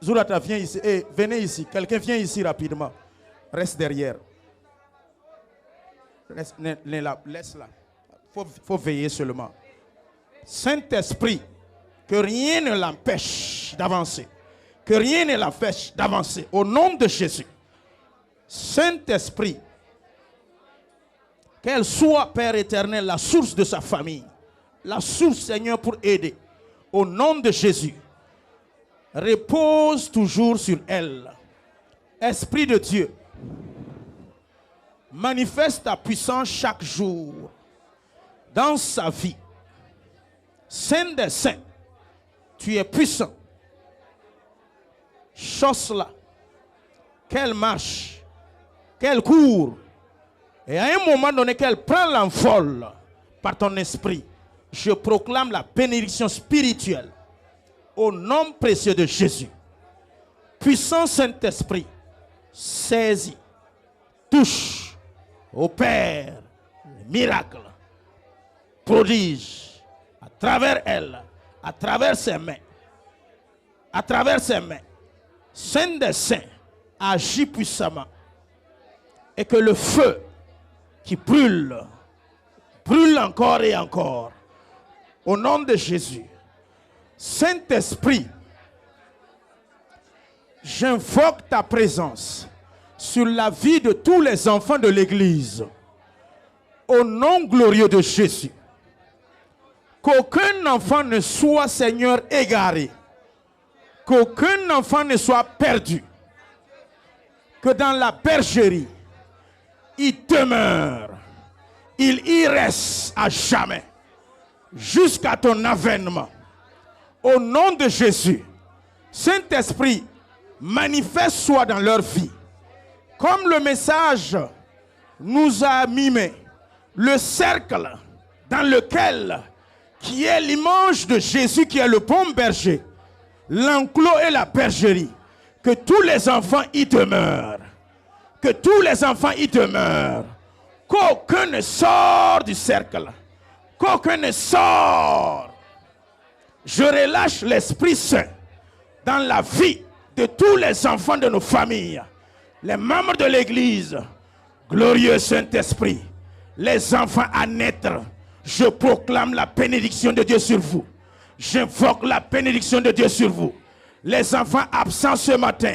Zurata, viens ici. Et venez ici. Quelqu'un vient ici rapidement. Reste derrière. Laisse-la. Faut veiller seulement. Saint-Esprit, que rien ne l'empêche d'avancer. Que rien ne l'empêche d'avancer. Au nom de Jésus. Saint-Esprit, qu'elle soit, Père éternel, la source de sa famille. La source, Seigneur, pour aider. Au nom de Jésus. Repose toujours sur elle. Esprit de Dieu, manifeste ta puissance chaque jour dans sa vie. Saint des saints, tu es puissant. Chose-là, qu'elle marche, qu'elle court, et à un moment donné qu'elle prend l'envol par ton esprit, je proclame la bénédiction spirituelle au nom précieux de Jésus. Puissant Saint-Esprit, saisis, touche, opère, miracle, prodige, à travers elle, à travers ses mains, à travers ses mains. Saint des saints, agit puissamment. Et que le feu qui brûle, brûle encore et encore. Au nom de Jésus. Saint-Esprit, j'invoque ta présence sur la vie de tous les enfants de l'Église. Au nom glorieux de Jésus. Qu'aucun enfant ne soit, Seigneur, égaré. Qu'aucun enfant ne soit perdu. Que dans la bergerie, il demeure. Il y reste à jamais. Jusqu'à ton avènement. Au nom de Jésus. Saint-Esprit, manifeste-toi dans leur vie. Comme le message nous a mimé. Le cercle dans lequel, qui est l'image de Jésus qui est le bon berger. L'enclos et la bergerie. Que tous les enfants y demeurent. Que tous les enfants y demeurent. Qu'aucun ne sort du cercle. Qu'aucun ne sort. Je relâche l'Esprit Saint dans la vie de tous les enfants de nos familles. Les membres de l'Église. Glorieux Saint-Esprit. Les enfants à naître. Je proclame la bénédiction de Dieu sur vous. J'invoque la bénédiction de Dieu sur vous. Les enfants absents ce matin,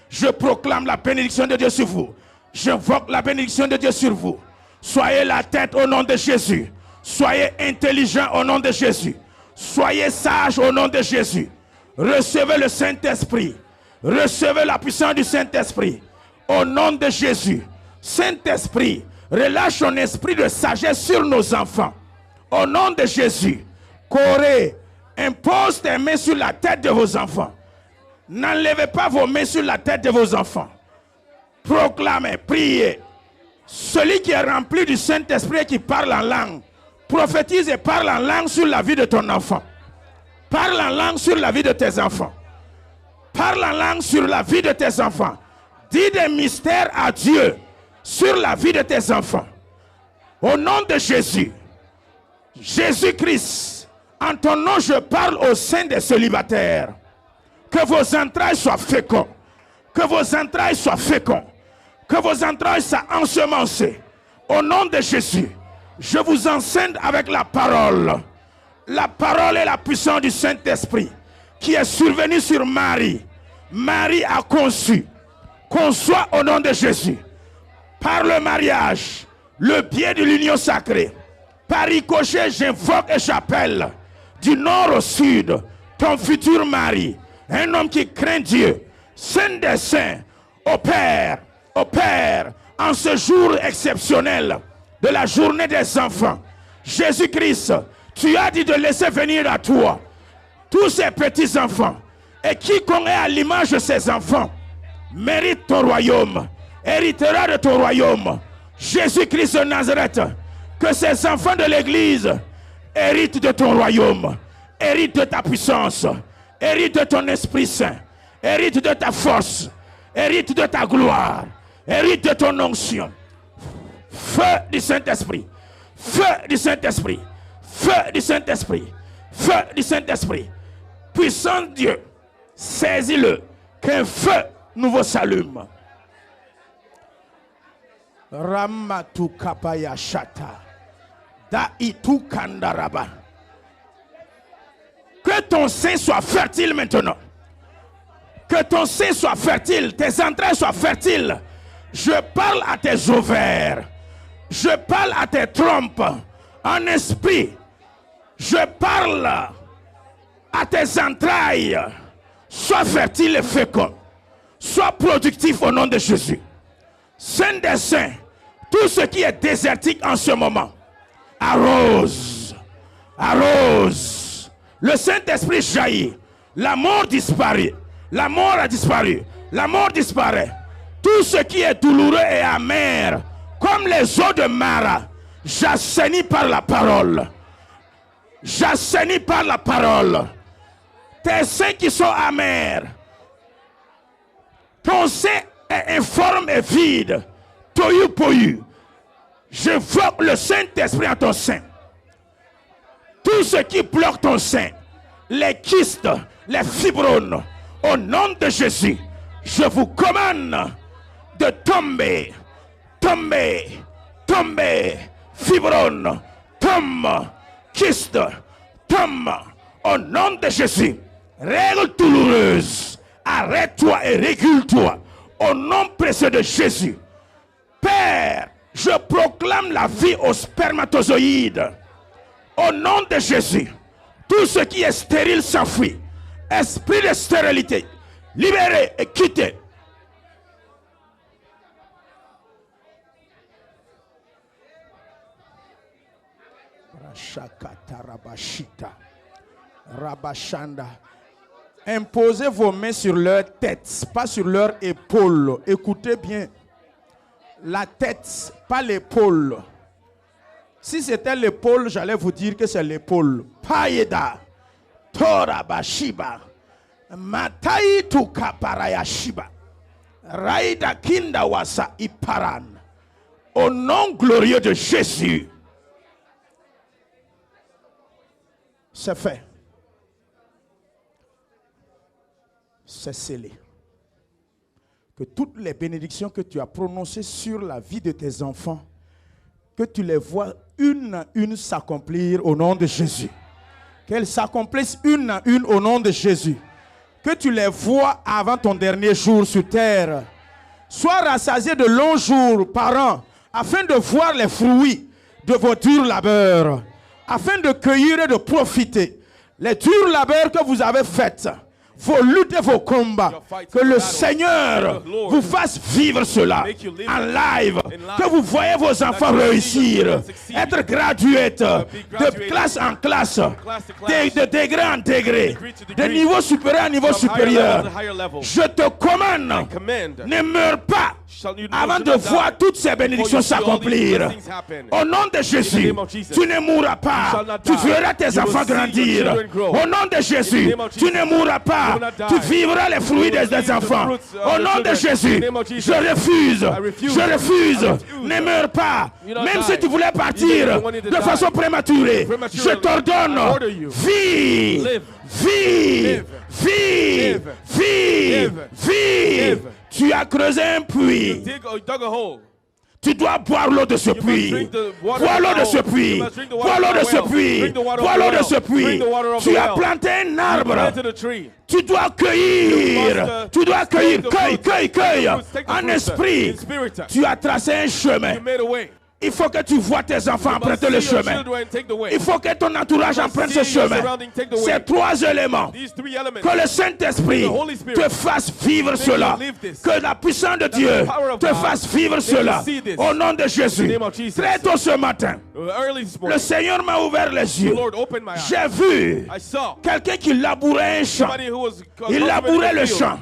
je proclame la bénédiction de Dieu sur vous. J'invoque la bénédiction de Dieu sur vous. Soyez la tête au nom de Jésus. Soyez intelligents au nom de Jésus. Soyez sages au nom de Jésus. Recevez le Saint-Esprit. Recevez la puissance du Saint-Esprit. Au nom de Jésus. Saint-Esprit, relâche ton esprit de sagesse sur nos enfants. Au nom de Jésus. Corée, impose tes mains sur la tête de vos enfants. N'enlevez pas vos mains sur la tête de vos enfants. Proclamez, priez. Celui qui est rempli du Saint-Esprit et qui parle en langue, prophétise et parle en langue sur la vie de ton enfant. Parle en langue sur la vie de tes enfants. Parle en langue sur la vie de tes enfants. Dis des mystères à Dieu sur la vie de tes enfants. Au nom de Jésus, Jésus-Christ, en ton nom je parle au sein des célibataires. Que vos entrailles soient féconds. Que vos entrailles soient féconds. Que vos entrailles soient ensemencées. Au nom de Jésus, je vous enseigne avec la parole. La parole est la puissance du Saint-Esprit qui est survenue sur Marie. Marie a conçu. Conçoit au nom de Jésus. Par le mariage, le biais de l'union sacrée. Par ricochet, j'invoque et j'appelle du nord au sud ton futur mari. Un homme qui craint Dieu. Saint des saints, opère en ce jour exceptionnel de la journée des enfants. Jésus-Christ, tu as dit de laisser venir à toi tous ces petits enfants. Et quiconque est à l'image de ces enfants mérite ton royaume, héritera de ton royaume. Jésus-Christ de Nazareth, que ces enfants de l'église héritent de ton royaume, héritent de ta puissance, héritent de ton Esprit Saint, héritent de ta force, héritent de ta gloire, héritent de ton onction. Feu du Saint-Esprit, feu du Saint-Esprit, feu du Saint-Esprit, feu du Saint-Esprit. Puissant Dieu, saisis-le, qu'un feu nouveau s'allume. Ramatu kapaya shata. Daitu kandaraba. Que ton sein soit fertile maintenant. Que ton sein soit fertile, tes entrailles soient fertiles. Je parle à tes ovaires. Je parle à tes trompes en esprit. Je parle à tes entrailles. Sois fertile et fécond. Sois productif au nom de Jésus. Saint des saints, tout ce qui est désertique en ce moment, arrose, arrose. Le Saint-Esprit jaillit. La mort disparaît. La mort a disparu. La mort disparaît. Tout ce qui est douloureux et amer, comme les eaux de Mara, j'assainis par la parole. J'assainis par la parole. Tes seins qui sont amers, ton sein est informe et vide. Toyu poyu. J'invoque le Saint-Esprit en ton sein. Tout ce qui bloque ton sein, les kystes, les fibromes, au nom de Jésus, je vous commande de tomber, tomber, tomber, fibrone, tombe, kyste, tombe, au nom de Jésus. Règle douloureuse, arrête-toi et régule-toi, au nom précieux de Jésus. Père, je proclame la vie aux spermatozoïdes, au nom de Jésus. Tout ce qui est stérile s'enfuit. Esprit de stérilité, libéré et quitté. Rabashanda. Imposez vos mains sur leur tête, pas sur leur épaule. Écoutez bien. La tête, pas l'épaule. Si c'était l'épaule, j'allais vous dire que c'est l'épaule. Païda. Torabashiba. Matai tuka parayashiba. Raïda kinda wasa iparan. Au nom glorieux de Jésus. C'est fait. C'est scellé. Que toutes les bénédictions que tu as prononcées sur la vie de tes enfants, que tu les vois une à une s'accomplir au nom de Jésus. Qu'elles s'accomplissent une à une au nom de Jésus. Que tu les vois avant ton dernier jour sur terre. Sois rassasié de longs jours par an afin de voir les fruits de vos durs labeurs, afin de cueillir et de profiter les durs labeurs que vous avez faits, vos luttes et vos combats. Que le Seigneur vous fasse vivre cela en live. Que vous voyez vos enfants réussir, être gradués de classe en classe, de degré en degré, de niveau supérieur à niveau supérieur. Je te commande, ne meurs pas avant de voir toutes ces bénédictions s'accomplir. Au nom de Jésus, tu ne mourras pas. Tu verras tes enfants grandir. Au nom de Jésus, tu ne mourras pas. Tu vivras les fruits des enfants. Au nom de Jésus, je refuse. Ne meurs pas. Même si tu voulais partir de façon prématurée, je t'ordonne, vive. Tu as creusé un puits. Tu dois boire l'eau de ce puits. Bois l'eau de ce puits. Bois l'eau de ce puits. Bois l'eau de ce puits. Tu as planté un arbre. Tu dois cueillir. Tu dois cueillir. Cueille. En esprit. Tu as tracé un chemin. Il faut que tu vois tes enfants emprunter le chemin. Il faut que ton entourage emprunte ce chemin. Ces trois éléments. Que le Saint-Esprit te fasse vivre cela. Que la puissance de Dieu te fasse vivre cela. Au nom de Jésus. Très tôt ce matin, le Seigneur m'a ouvert les yeux. J'ai vu quelqu'un qui labourait un champ. Il labourait le champ.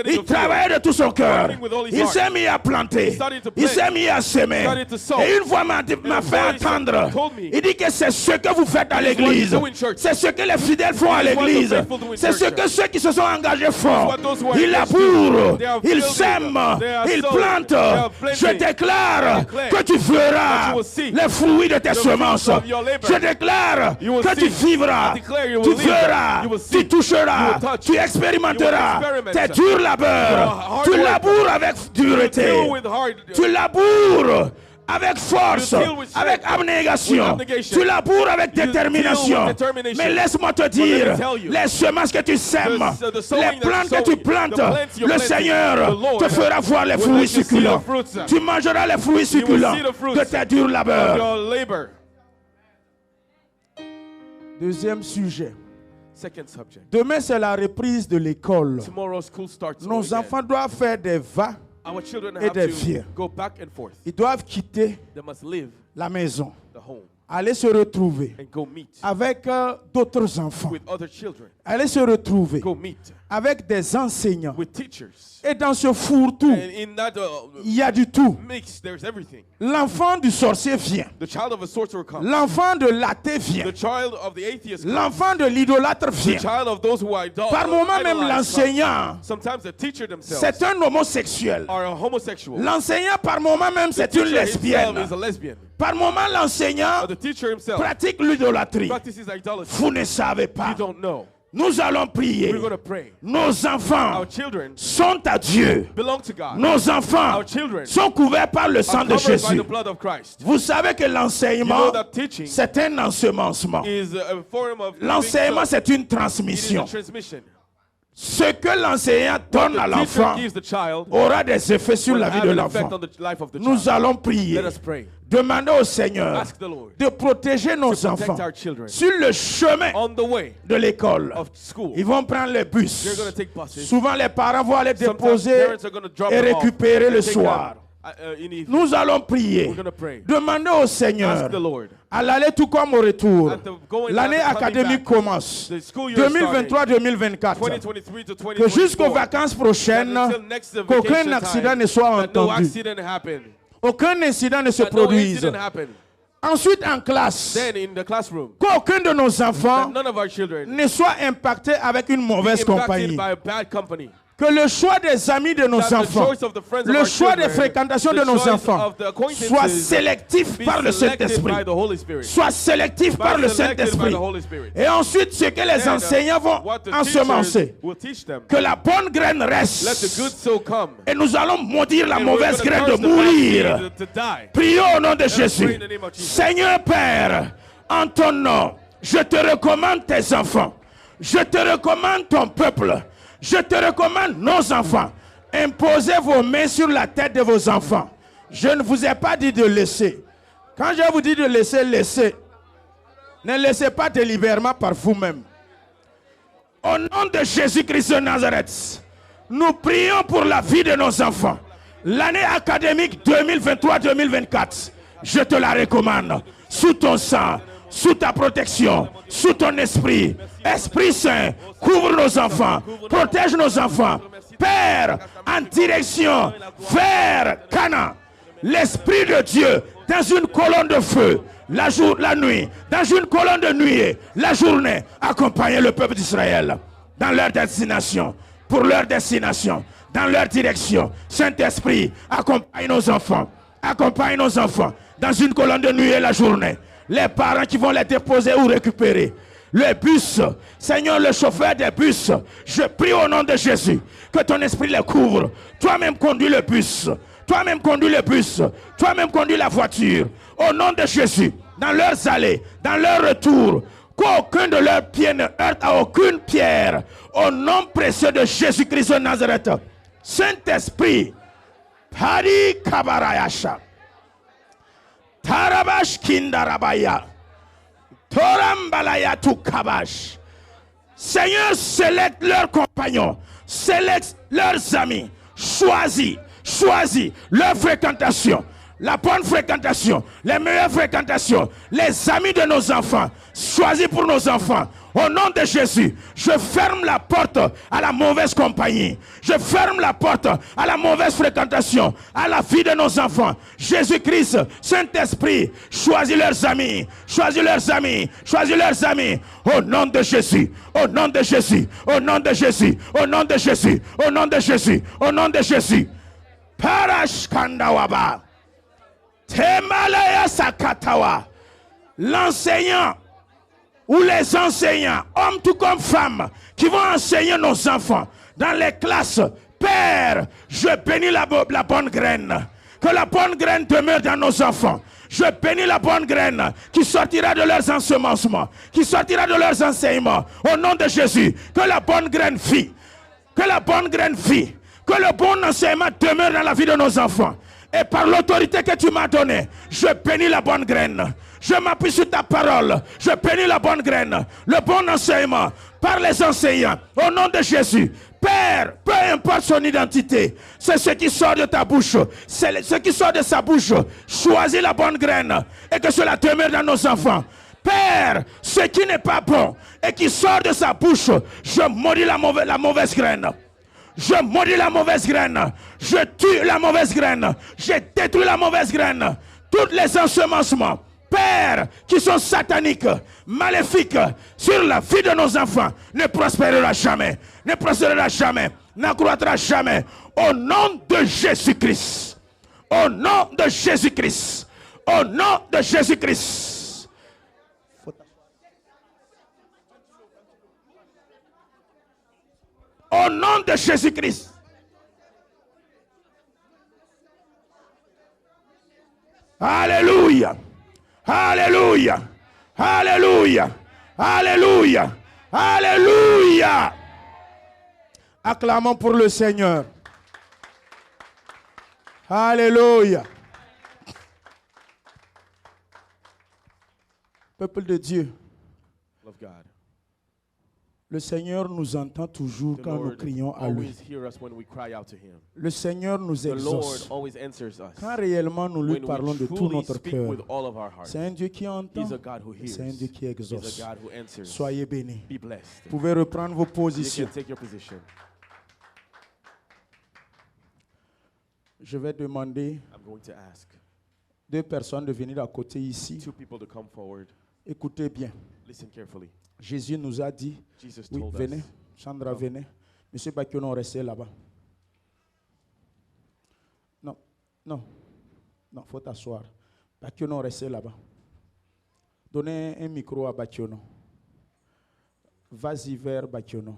Il travaillait de tout son cœur. Il s'est mis à planter. Il s'est mis à s'aimer. Et une fois m'a fait entendre, il dit que c'est ce que vous faites à l'église, c'est ce que les fidèles font à l'église, c'est ce que ceux qui se sont engagés font. Ils labourent, ils sèment, ils plantent. Je déclare que tu verras les fruits de tes semences. Je déclare que tu vivras, tu verras, tu toucheras, tu expérimenteras tes durs labeurs. Tu laboures avec dureté, tu laboures avec force, avec abnégation. Tu laboures avec détermination. Mais laisse-moi te dire, les semences que tu sèmes, les plantes que tu plantes, le Seigneur te fera voir les fruits succulents. Tu mangeras les fruits succulents de tes durs labeurs. Deuxième sujet. Demain, c'est la reprise de l'école. Nos enfants doivent faire des va et des viens. Ils doivent quitter la maison, aller se retrouver avec d'autres enfants, aller se retrouver avec des enseignants. Et dans ce fourre-tout, il y a du tout. L'enfant du sorcier vient. L'enfant de l'athée vient. L'enfant de l'idolâtre vient. Par moment même l'enseignant, c'est un homosexuel. L'enseignant par moment même c'est une lesbienne. Par moment l'enseignant pratique l'idolâtrie. Vous ne savez pas. Nous allons prier. Nos enfants sont à Dieu. Nos enfants sont couverts par le sang de Jésus. Vous savez que l'enseignement, c'est un ensemencement. L'enseignement, c'est une transmission. Ce que l'enseignant donne à l'enfant aura des effets sur la vie de l'enfant. Nous allons prier. Demandez au Seigneur de protéger nos enfants sur le chemin de l'école. Ils vont prendre le bus. Souvent, les parents vont aller déposer et récupérer le soir. Nous allons prier. Demandez au Seigneur, à l'aller tout comme au retour. L'année académique commence. 2023-2024. Que jusqu'aux vacances prochaines, qu'aucun accident ne soit entendu. Aucun incident ne se produise. Ensuite, en classe, qu'aucun de nos enfants ne soit impacté avec une mauvaise compagnie. que le choix des amis de nos that the enfants, choice of the friends of le our choix des children, fréquentations the de nos choice enfants of the acquaintances soit sélectif be par le selected Saint-Esprit. by the Holy Spirit. Soit sélectif par le Selected by Saint-Esprit. the Holy Spirit. Et ensuite, ce que les And, enseignants vont what the ensemencer, teachers will teach them. que la bonne graine Let the reste. good soul come. Et nous allons maudire la And we're mauvaise gonna graine de curse the bad mourir. seed to die. Prions au nom de us pray Jésus. in the name of Jesus. Seigneur Père, en ton nom, je te recommande tes enfants. Je te recommande ton peuple. Je te recommande nos enfants. Imposez vos mains sur la tête de vos enfants. Je ne vous ai pas dit de laisser. Quand je vous dis de laisser, laissez. Ne laissez pas délibérément par vous-même. Au nom de Jésus-Christ de Nazareth, nous prions pour la vie de nos enfants. L'année académique 2023-2024, je te la recommande. Sous ton sang, sous ta protection, sous ton esprit. Esprit Saint, couvre nos enfants, protège nos enfants. Père, en direction vers Canaan. L'Esprit de Dieu dans une colonne de feu, la nuit, dans une colonne de nuée, la journée, accompagner le peuple d'Israël dans leur destination, pour leur destination, dans leur direction. Saint-Esprit, accompagne nos enfants dans une colonne de nuée la journée. Les parents qui vont les déposer ou récupérer. Le bus, Seigneur, le chauffeur des bus, je prie au nom de Jésus que ton esprit les couvre. Toi-même conduis le bus. Toi-même conduis le bus. Toi-même conduis la voiture. Au nom de Jésus, dans leurs allées, dans leur retour, qu'aucun de leurs pieds ne heurte à aucune pierre. Au nom précieux de Jésus-Christ de Nazareth. Saint-Esprit, Pari Kabarayasha, Tarabash Kindarabaya, Torambalaya Tukabash. Seigneur, sélecte leurs compagnons, sélecte leurs amis, choisis leur fréquentation, la bonne fréquentation, les meilleures fréquentations, les amis de nos enfants, choisis pour nos enfants. Au nom de Jésus, je ferme la porte à la mauvaise compagnie. Je ferme la porte à la mauvaise fréquentation, à la vie de nos enfants. Jésus-Christ, Saint-Esprit, choisis leurs amis, choisis leurs amis, choisis leurs amis. Au nom de Jésus, au nom de Jésus, au nom de Jésus, au nom de Jésus, au nom de Jésus, au nom de Jésus. Parashkandawaba. Temalaya Sakatawa. L'enseignant ou les enseignants, hommes tout comme femmes, qui vont enseigner nos enfants dans les classes. Père, je bénis la bonne graine. Que la bonne graine demeure dans nos enfants. Je bénis la bonne graine qui sortira de leurs ensemencements, qui sortira de leurs enseignements. Au nom de Jésus, que la bonne graine vit. Que la bonne graine vit. Que le bon enseignement demeure dans la vie de nos enfants. Et par l'autorité que tu m'as donnée, je bénis la bonne graine. Je m'appuie sur ta parole. Je bénis la bonne graine. Le bon enseignement par les enseignants. Au nom de Jésus. Père, peu importe son identité, c'est ce qui sort de ta bouche. C'est ce qui sort de sa bouche. Choisis la bonne graine. Et que cela demeure dans nos enfants. Père, ce qui n'est pas bon et qui sort de sa bouche, je maudis la mauvaise graine. Je maudis la mauvaise graine. Je tue la mauvaise graine. Je détruis la mauvaise graine. Tous les ensemencements, Père, qui sont sataniques, maléfiques, sur la vie de nos enfants, ne prospérera jamais. Ne prospérera jamais. N'accroîtra jamais. Au nom de Jésus-Christ. Au nom de Jésus-Christ. Au nom de Jésus-Christ. Au nom de Jésus-Christ. Alléluia. Alléluia. Alléluia. Alléluia. Alléluia. Acclamons pour le Seigneur. Alléluia. Peuple de Dieu. Love God. Le Seigneur nous entend toujours The quand nous Lord crions à lui. always hears us when we cry out to Him. Le Seigneur nous The Lord exauce always answers us quand réellement nous lui when parlons we de tout truly notre speak cœur. with all of our hearts. C'est un Dieu qui entend. He's a God who hears. C'est un Dieu qui He's exauce. a God who answers. Soyez bénis. Be blessed. Vous pouvez reprendre vos You positions. can take your position. Je vais demander I'm going to ask 2 personnes de venir à côté ici. 2 people to come forward. Écoutez bien. Listen carefully. Jésus nous a dit, Jesus oui, told venez, us. Chandra, venez. Monsieur Bakiono, restez là-bas. Non, non, non, faut t'asseoir. Bakiono, restez là-bas. Donnez un micro à Bakiono. Vas-y vers Bakiono.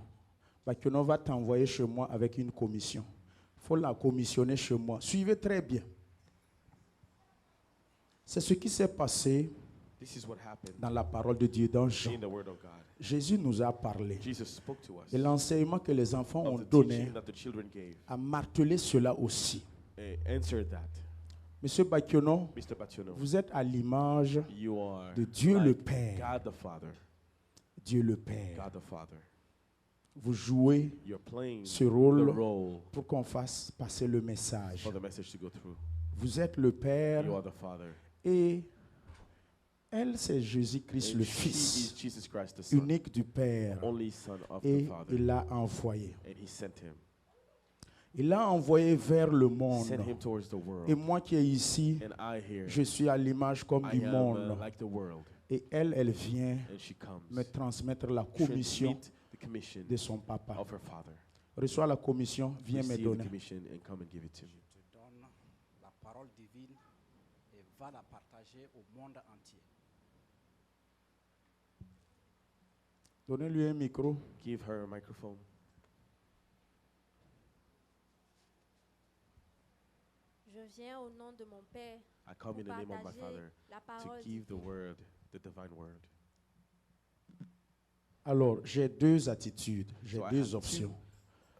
Bakiono va t'envoyer chez moi avec une commission. Il faut la commissionner chez moi. Suivez très bien. C'est ce qui s'est passé This is what happened dans la parole de Dieu, dans Jean. in the Word of God. Jésus nous a parlé. Jesus spoke to us Et l'enseignement que les enfants ont of the donné teaching that the children gave. a martelé cela aussi. Answered that. Monsieur Bakiono, Mr. Bationo, vous êtes à l'image you are de Dieu le like Père. God the Father. Dieu le Père. God the Father. Vous jouez You're playing ce the rôle role pour qu'on fasse passer le message. for the message to go through. Vous êtes le Père You are the Father. et elle, c'est Jésus-Christ, And le she Fils is Jesus Christ, the Son, unique du Père. only Son of the Et Father. il l'a envoyé. And He sent Him. Il l'a envoyé vers le monde. Sent Him towards the world. Et moi qui est ici, And I here, je suis à l'image comme I du am monde. like the world. Et elle vient And she comes me transmettre la commission transmit the commission de son papa. of her Father. Reçois la commission, viens me Receive the donner. commission and come and give it to me. Je te donne la parole divine et va la partager au monde entier. Donnez-lui un micro. Give her a microphone. Je viens au nom de mon Père I come pour in the name of my partager Father la to parole give the divine. word, the divine word. Alors, j'ai deux attitudes, j'ai So I deux have options.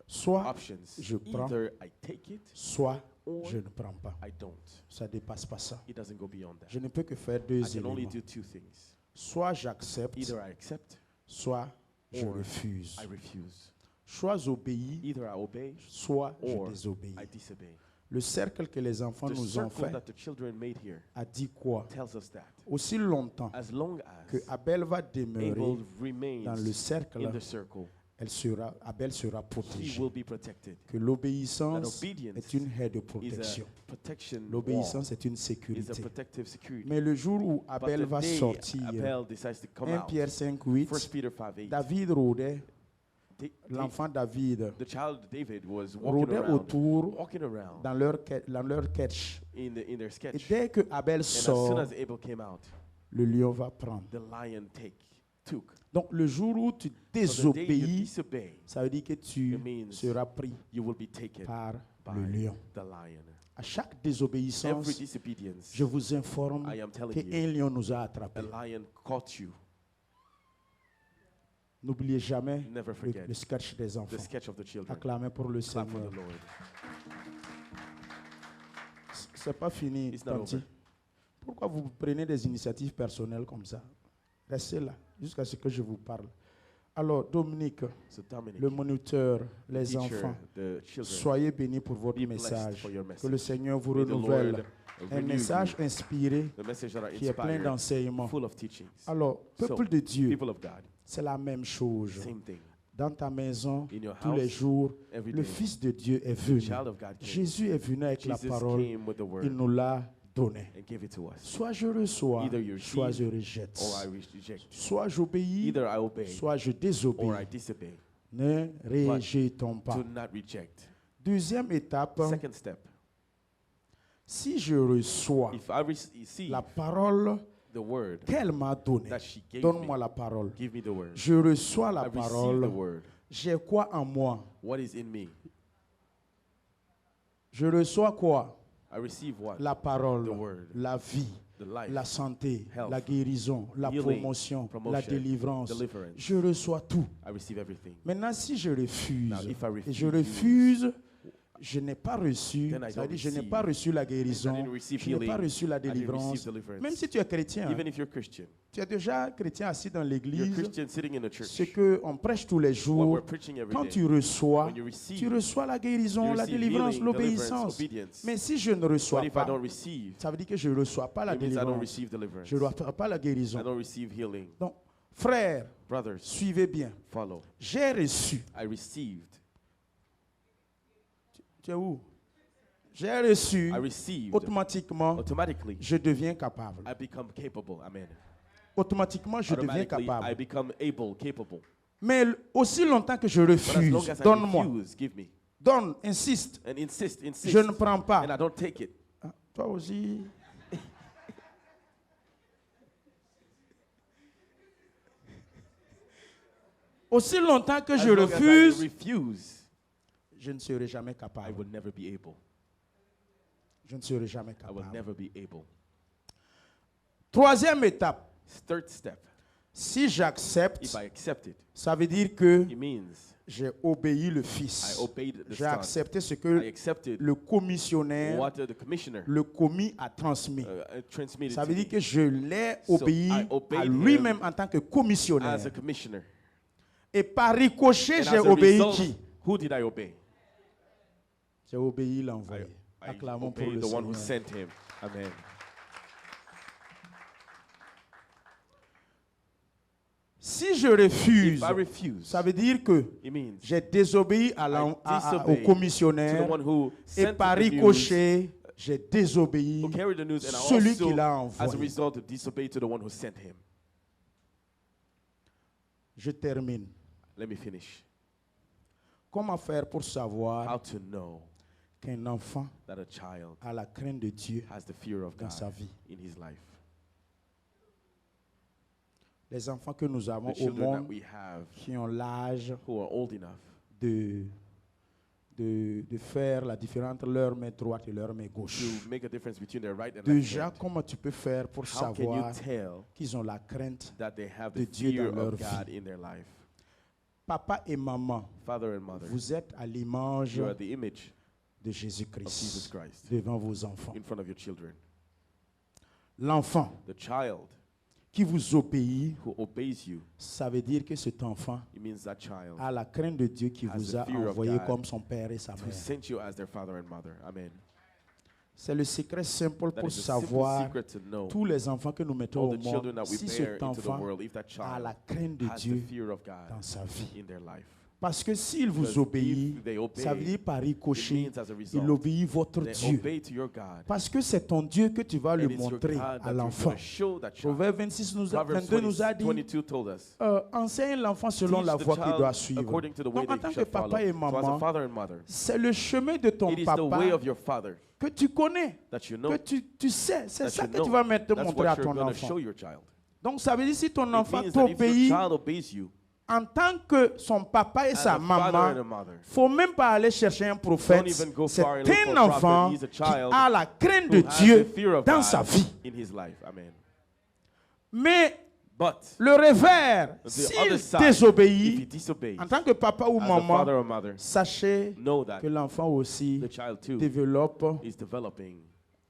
Soit Options. je prends, Either I take it soit or je ne prends pas. I don't. Ça ne dépasse pas ça. It doesn't go beyond that. Je ne peux que faire I deux can only éléments. do two things. Soit j'accepte, Either I accept, soit je or refuse. I refuse. Soit j'obéis, Either I obey soit je or désobéis. I disobey. Le cercle que les enfants The nous ont circle fait that the children made here a dit quoi? tells us that Aussi longtemps as long que as Abel va demeurer Abel remains dans le cercle, in the circle, Abel sera he protégé. will be protected. Que That l'obéissance obedience est une haie de is protection. a protection wall, L'obéissance est une is a sécurité. protective security. Mais le jour où But Abel the va day sortir, Abel decides to come 1 out, Pierre 5, 8, 1 Peter 5:8, David rôdait, l'enfant David the child David was rôdait autour walking around dans leur catch. in their Et sketch. dès que Abel And as soon sort, as Abel came out, le lion va prendre. the lion took. Donc le jour où tu So the day you désobéis, disobey, ça veut dire que tu it means seras pris you will be taken par by le lion. the lion. À chaque Every désobéissance, disobedience, je vous informe I am telling you, qu'un lion nous a a attrapés. lion caught you. N'oubliez jamais Never le forget sketch des the enfants. sketch of the children. Acclamez pour le Clap for Seigneur. the Lord. C'est pas fini, It's not Tanti. over. Pourquoi vous prenez des initiatives personnelles comme ça? Restez là jusqu'à ce que je vous parle. Alors, Dominique, So Dominic, le moniteur, les teacher, enfants, the children, soyez bénis pour votre be blessed message. for your Que le message. Seigneur vous May the renouvelle. Lord Un renew message you. inspiré The message that are qui est plein inspired, d'enseignements. full of teachings. Alors, peuple So, de Dieu, people of God, c'est la même chose. same thing. Dans ta maison, In your tous les house, jours, every le day, Fils de Dieu est the venu. child of God came. Jésus est venu avec la Jesus parole. came with the word Il nous l'a donné. and gave it to us. Soit je reçois, Either you soit je receive rejette. or I reject. Soit j'obéis, Either I obey soit je or I désobéis. disobey. Ne rejetons pas. Do not reject. Deuxième étape, Second step, si je reçois if I receive la parole the word qu'elle m'a donnée, that she gave donne-moi me, la parole. give me the word. Je reçois la I receive the parole. word. J'ai quoi en moi? What is in me? Je reçois quoi? I receive what? La parole, The word. la vie, The life, la santé, health, la guérison, la healing, promotion, promotion, la délivrance. deliverance. Je reçois tout. I receive everything. Maintenant, si je refuse, Now, if I et je refuse, refuse, je n'ai pas reçu, then I ça veut don't dire je n'ai receive. pas reçu la I guérison, didn't receive je n'ai pas healing. reçu la I didn't délivrance. receive deliverance. Même si tu es chrétien, Even if you're Christian, tu es déjà chrétien assis dans you're l'église, Christian sitting in a ce church. qu'on prêche tous les What jours, we're preaching every quand day. tu reçois, When you tu receive, reçois la you guérison, la receive délivrance, healing, deliverance, l'obéissance. obedience. Mais si je ne But reçois if I pas, don't receive, ça veut dire que je ne reçois pas la it means I don't délivrance, receive deliverance. je ne reçois pas la I guérison. don't receive healing. Donc, frères, Brothers, suivez bien. follow. J'ai reçu. I received. Tu es où? J'ai reçu. I received. Automatiquement, Automatically, je deviens capable. I become capable. Amen. Automatiquement, je deviens Automatically, I capable. become able, capable. Mais aussi longtemps que je But as long refuse, as I donne-moi. refuse, give me. Donne, insiste. And insist. Je ne prends pas. And I don't take it. Ah, toi aussi. Aussi longtemps que As je long as I refuse, refuse, je ne serai jamais I capable. will never be able. Je ne serai jamais I will capable. never be able. Troisième étape. Third step. Si j'accepte, If I accept it, ça veut dire que it means j'ai obéi le I Fils. obeyed the J'ai Son. accepté ce I que accepted le commissionnaire, what the commissioner le commis a transmis. transmitted Ça to veut dire me que je l'ai So obéi I obeyed à him lui-même en tant que commissionnaire. as a commissioner. Et par ricochet, And j'ai as a obéi result, qui? who did I obey? J'ai obéi l'envoyé. I Acclamons pour obeyed le the one who Seigneur. sent him. Amen. Si je refuse, If I refuse, ça veut dire que it means j'ai désobéi au commissionnaire to the one who et sent par the news, ricochet, j'ai désobéi who carried the news, and I celui qui l'a also, as a envoyé. result, disobeyed to the one who sent him. Je termine. Let me finish. Comment faire pour How savoir to know qu'un enfant that a child a la crainte de Dieu has the fear of dans God sa vie? in his life. Les enfants que nous avons The au children that monde we have qui ont l'âge who are old enough de faire la différence entre leur main droite et leur main gauche. to make a difference between their right and left Déjà, hand. comment tu peux faire pour How can you savoir tell qu'ils ont la crainte? that they have de the Dieu fear dans leur of God vie? in their life? Papa et maman, Father and mother, vous êtes à l'image you are the image de of Jesus Jésus-Christ Christ devant vos enfants. in front of your children. L'enfant The child qui vous obéit, who obeys you, ça veut dire que cet enfant it means that child a la crainte de Dieu qui has vous the a fear of envoyé God comme son père et sa who mère. sent you as their father and mother. Amen. C'est le secret simple That pour is the simple savoir secret to know tous les enfants que nous mettons all au the children monde that we si bear cet into the enfant world, if that a la child crainte de has the Dieu fear of God dans sa vie. in their life. Parce que s'il vous Because obéit, if they obey, ça veut dire par it ricochet, means as a il result, obéit votre they Dieu. obey to your God. Parce que c'est ton Dieu que tu vas le And it's your montrer God à that you're l'enfant. going to show that child. Proverbe 26 Proverbs 22 nous a dit, 22 told us, enseigne l'enfant selon teach la the voie qu'il child doit suivre. according to the way Donc en they tant que should follow. papa et So as a maman, father and mother, c'est le chemin de ton it is the way papa of your father que tu connais, that you know, que tu sais. C'est that ça you que know. tu vas mettre That's montrer à what you're ton going to enfant. show your child. Donc ça veut dire si ton It enfant means that if your t'obéit child obeys you en tant que son papa et as sa a father and a maman, mother, faut même pas aller chercher un prophète. don't even go C'est far and look for un a enfant prophet. He's a qui child a la crainte who de has Dieu the fear of dans God sa vie. in his life. Amen. Mais But le revers, the s'il other side, if he désobéit, disobeys, en tant que papa ou as a father maman, or mother, sachez know that que l'enfant aussi the child too développe is developing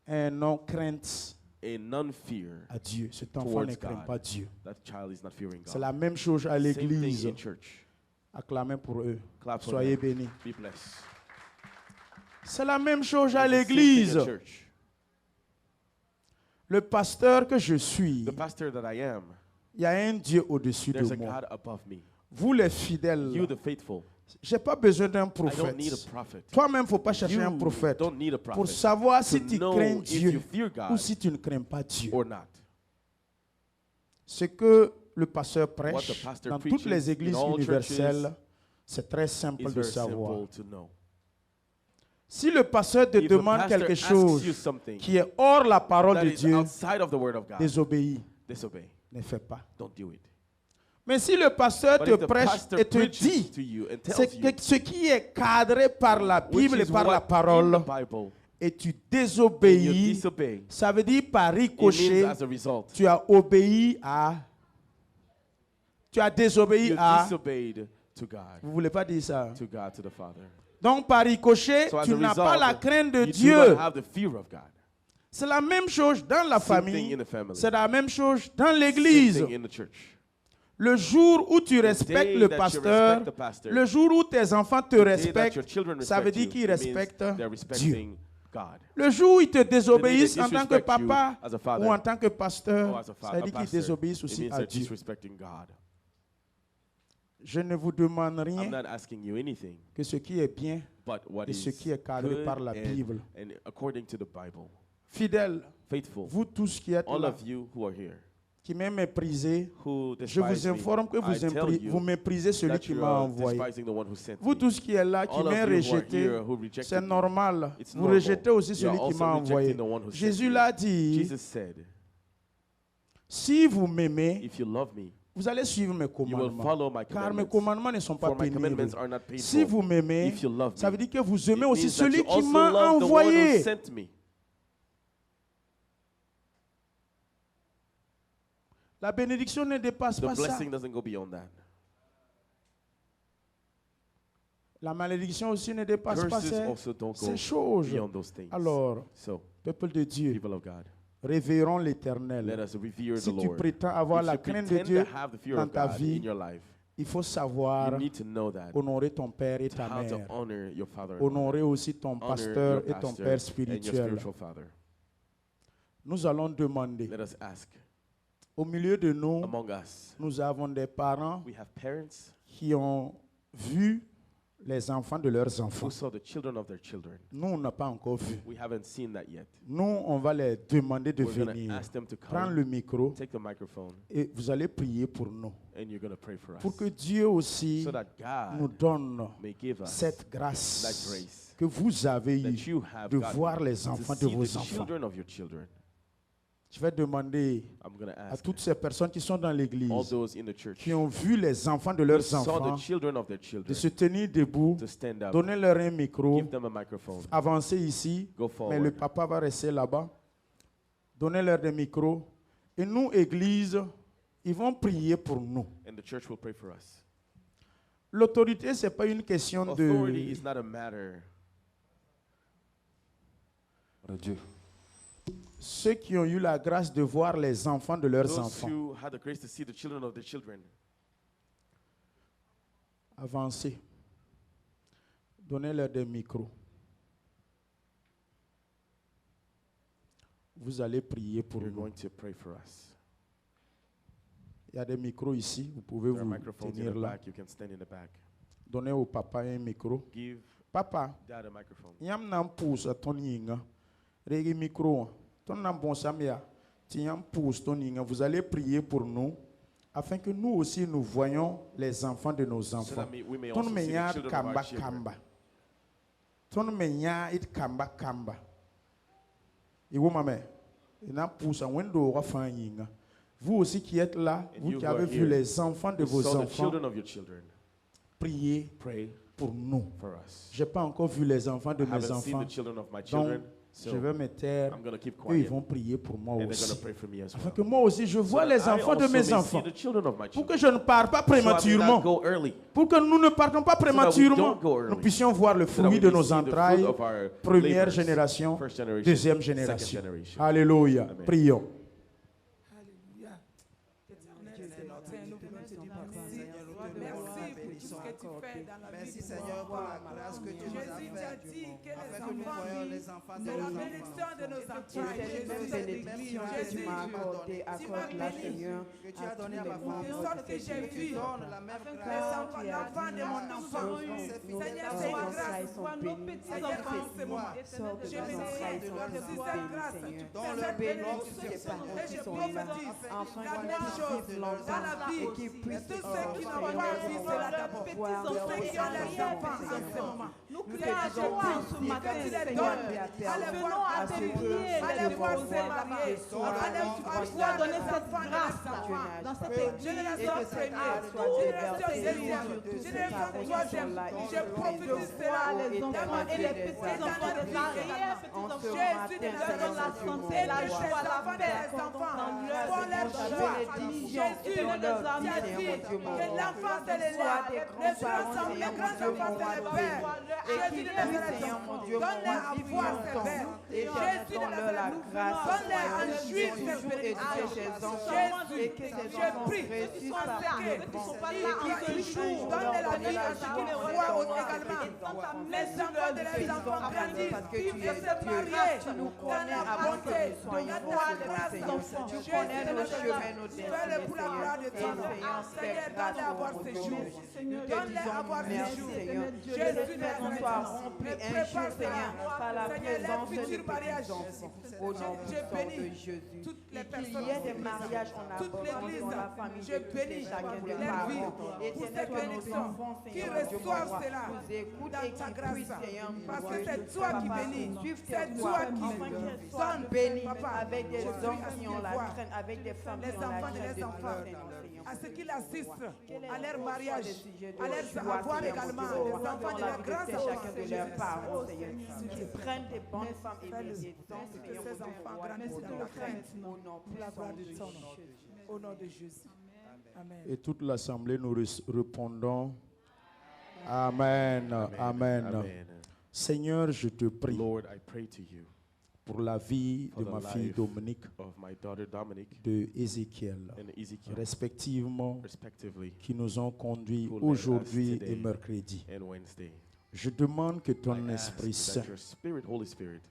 un non-crainte a non-fear. à Dieu. Cet enfant Towards ne craint God. pas Dieu. That child is not fearing C'est God. la même chose à Same l'église. thing in church. Acclamez pour eux. Clap for Soyez them. bénis. Be blessed. C'est la même chose à It's the same thing l'église. in church. Le pasteur que je suis, The pastor that I am, il y a un Dieu au-dessus there's de a moi. God above me. Vous les You, fidèles, the faithful, j'ai pas besoin d'un I don't need a prophète. prophet. Toi-même, faut pas chercher un You prophète don't need a pour prophet savoir to si tu know crains if you Dieu fear ou God si tu ne crains pas Dieu. or not. Ce que le pasteur What the prêche pastor dans toutes les preaches églises in all universelles, churches c'est très simple It's de very savoir. simple to know. Si le pasteur te If a demande pastor quelque asks you chose something qui est hors la parole that de is Dieu, outside of the word of God, désobéis, disobey. ne fais pas. Don't do it. Mais si le pasteur But te if the prêche pastor et te preaches dit to you and c'est tells you que ce qui est cadré par la which Bible et is par la what in parole the Bible, et tu and you désobéis, disobey, ça veut dire par it means ricochet, as a result, tu as obéi à... Tu as désobéi you à... disobeyed to God, Vous voulez pas dire ça? to God, to the Father. Donc par ricochet, So as tu a n'as pas result, la crainte de you do Dieu. not have the fear of God. C'est la même chose dans la Same thing famille. in the family. C'est la même chose dans Same l'église. thing in the church. Le jour où tu respectes day le that you pasteur, respect the pastor, le jour où tes enfants te The day that respectent, your children ça veut respect dire you, qu'ils it means respectent they're Dieu. respecting God. Le jour où ils te désobéissent they en tant que disrespect you papa as a father ou en tant que or pasteur, as a ça veut dire qu'ils pastor, désobéissent it aussi means à they're Dieu. disrespecting God. Je ne vous demande I'm rien not asking you anything, que ce qui est bien but what et is ce qui est cadré good par la Bible. and according to the Bible. Fidèles, Faithful, vous tous qui êtes all là, of you who are here, qui m'a méprisé, who je vous despise me, informe que I tell you vous méprisez celui that qui you m'a are envoyé. despising the one who sent Vous me. tous qui êtes là, qui All of m'avez you who are rejeté, here who rejected c'est me, normal. it's Vous normal. rejetez aussi You celui are qui also m'a envoyé. rejecting the one who sent Jésus you. l'a dit, Jesus said, si vous m'aimez, if you love me, vous allez suivre mes you will commandements. follow my Car mes commandments. commandements ne sont pas For my pénibles. commandments are not painful. Si vous m'aimez, If you love ça me, veut dire que vous aimez it aussi means that celui you qui also m'a love the one who envoyé. sent me. La bénédiction ne dépasse The pas ça. blessing doesn't go beyond that. La malédiction aussi ne dépasse pas Curses also don't go ces choses. beyond those things. Alors, So, peuple de Dieu, people of God, révérons let l'Éternel. us revere the Si tu Lord. prétends avoir If la you crainte de pretend Dieu to have the fear dans of ta God vie, in your life, il faut savoir you need to know that, honorer ton père et ta how to mère. honor your father, Honorer aussi ton honor pasteur your et ton pastor père and your spirituel. spiritual father. Nous allons demander. Let us ask. Au milieu de nous, Among us, nous avons des parents we have parents qui ont vu les enfants de leurs who enfants. saw the children of their children. Nous, on n'a pas encore vu. We haven't seen that yet. Nous, on va les demander de We're going to venir. ask them to Prendre come, le micro take the microphone, et vous allez prier pour nous. and you're going to pray for us. Pour que Dieu aussi So that nous God donne may give us cette that grâce grace que vous avez that eue you have de gotten voir les to enfants de see vos the enfants. children of your children. Je vais demander I'm going to à ask toutes ces personnes qui sont dans all l'église, those in the church qui ont vu les enfants de who leurs saw enfants, the children of their de children se tenir debout, to stand up, donnez-leur un micro, give them a microphone, avancez ici, go mais le forward. papa va rester là-bas. Donnez-leur des micros. Et nous, église, ils vont prier pour nous. And the church will pray for us. L'autorité, ce n'est pas une question Authority de... is not a matter. Dieu. Ceux qui ont eu la grâce de voir les enfants de leurs Those enfants. who had the grace to see the children of their children. Avancez. Donnez-leur des micros. Vous allez prier pour You're nous. going to pray for us. Il y a des micros ici. Vous pouvez There are vous microphones in tenir the là. back. You can stand in the back. Donnez au papa un micro. Give Papa, Dad a microphone. yam nam pousse ton yinga. Regi micro. Ton nam bon samia. Tiam pousse ton yinga. Vous allez prier pour nous afin que nous aussi nous voyons les enfants de nos So enfants. that we may Ton also see the menya children of kamba our children. kamba. Ton menya it kamba kamba. Iwo mame. Ina pousse en wendo wa fan yinga. Vous aussi qui êtes là, And vous you qui who are avez vu here, les enfants de You vos saw the enfants, children of your children. priez Pray pour nous. for us. Je n'ai pas encore vu les enfants de I mes haven't seen enfants. the children of my Donc, children, so je vais me taire. I'm going to keep Eux, ils quiet. vont prier pour moi And they're going aussi. to pray for me as Afin well. que moi aussi, je vois So les that I enfants de also mes may see enfants. the children of my Pour que children. je ne parte pas So I may prématurément. not go early. Pour que nous ne partons pas prématurément. don't go early. Nous puissions voir le So that fruit we de may nos see the fruit entrailles. of our Première labors. génération, First generation, deuxième second génération. generation. Alléluia. Amen. Prions. Merci Seigneur pour la grâce que tu nous as Jésus faite. a dit que Afin que nous voyons les enfants de c'est la nos bénédiction enfants. de nos Et entrailles. cette même bénédiction que tu m'as accordée, accorde-la Seigneur que tu as donné à ma femme. De sorte que j'ai vu Donne la même les grâce. enfants, l'enfant de mon enfant. Seigneur, c'est ma grâce. Nos petits enfants, c'est moi. Je me entrailles suis sont reçu bénis, cette grâce, Seigneur. c'est Dans cette leur bénédiction, bénédiction. ces Et je parents qui sont là, prophétise afin la qu'ils même puissent chose vivre dans la longtemps vie. et qu'ils puissent Tous ceux qui n'ont Seigneur, pas vu cela d'abord. voir Tous leurs ceux qui ont les enfants en ce moment. Nous crions à toi ce matin, Seigneur. Allez voir à tes pieds, allez voir ces mariés. Allez voir donner cette grâce dans cette génération première, génération deuxième, génération troisième. Je prophétise cela les enfants et les petits-enfants des arrière-petits-enfants. Jésus de donne la santé, la joie, la paix des enfants. Pour leur joie. Jésus de nous a dit que l'enfant c'est les lèvres, les grands-enfants c'est les pères. Jésus de Nazareth, donne-leur à voir ses pères. Jésus de Nazareth, donne-leur à jouir ses bénédictions. Jésus, je prie qu'ils sont cercés, qu'ils sont pas là en ce jour. Donne-leur la vie à chacun de voir également. Les enfants de les enfants grandissent, vivent et se marier. Dans la bonté, dans la grâce d'enfants. Tu connais nos chemins, nos Fais-le pour la gloire de ton nom. Seigneur, donne-leur à voir ces jours. Donne-leur à voir ces jours. Que les maisons soient remplies un jour, Seigneur, par la présence de tes enfants. Au nom puissant de Jésus. Qu'il y ait des mariages en abondance dans la famille de tous et chacun des parents. Éternel, toi, nos enfants, Seigneur, Dieu mon roi, nous écoutent et qui puissent, Seigneur, parce que c'est toi qui bénis, c'est toi qui soient bénis avec des hommes qui ont la traîne, avec des femmes qui ont la traîne de tout, Seigneur. À ceux qui l'assistent, à leur mariage, à leur avoir également des enfants de la grâce chacun de leurs parents, Seigneur. Qu'ils prennent des bonnes femmes et des hommes, Seigneur, ces enfants grandissent dans la crainte, pour la gloire de ton nom. Au nom de Jésus. Amen. Et toute l'assemblée, nous répondons Amen. Amen. Amen. Seigneur, je te prie Lord, I pray to you pour la vie for de ma the fille life Dominique, of my daughter Dominique de Ézéchiel, and Ezekiel, respectivement, respectively, qui nous ont conduits who led us aujourd'hui et today mercredi. and Wednesday. Je demande que ton I ask Esprit Saint that your Spirit, Holy Spirit,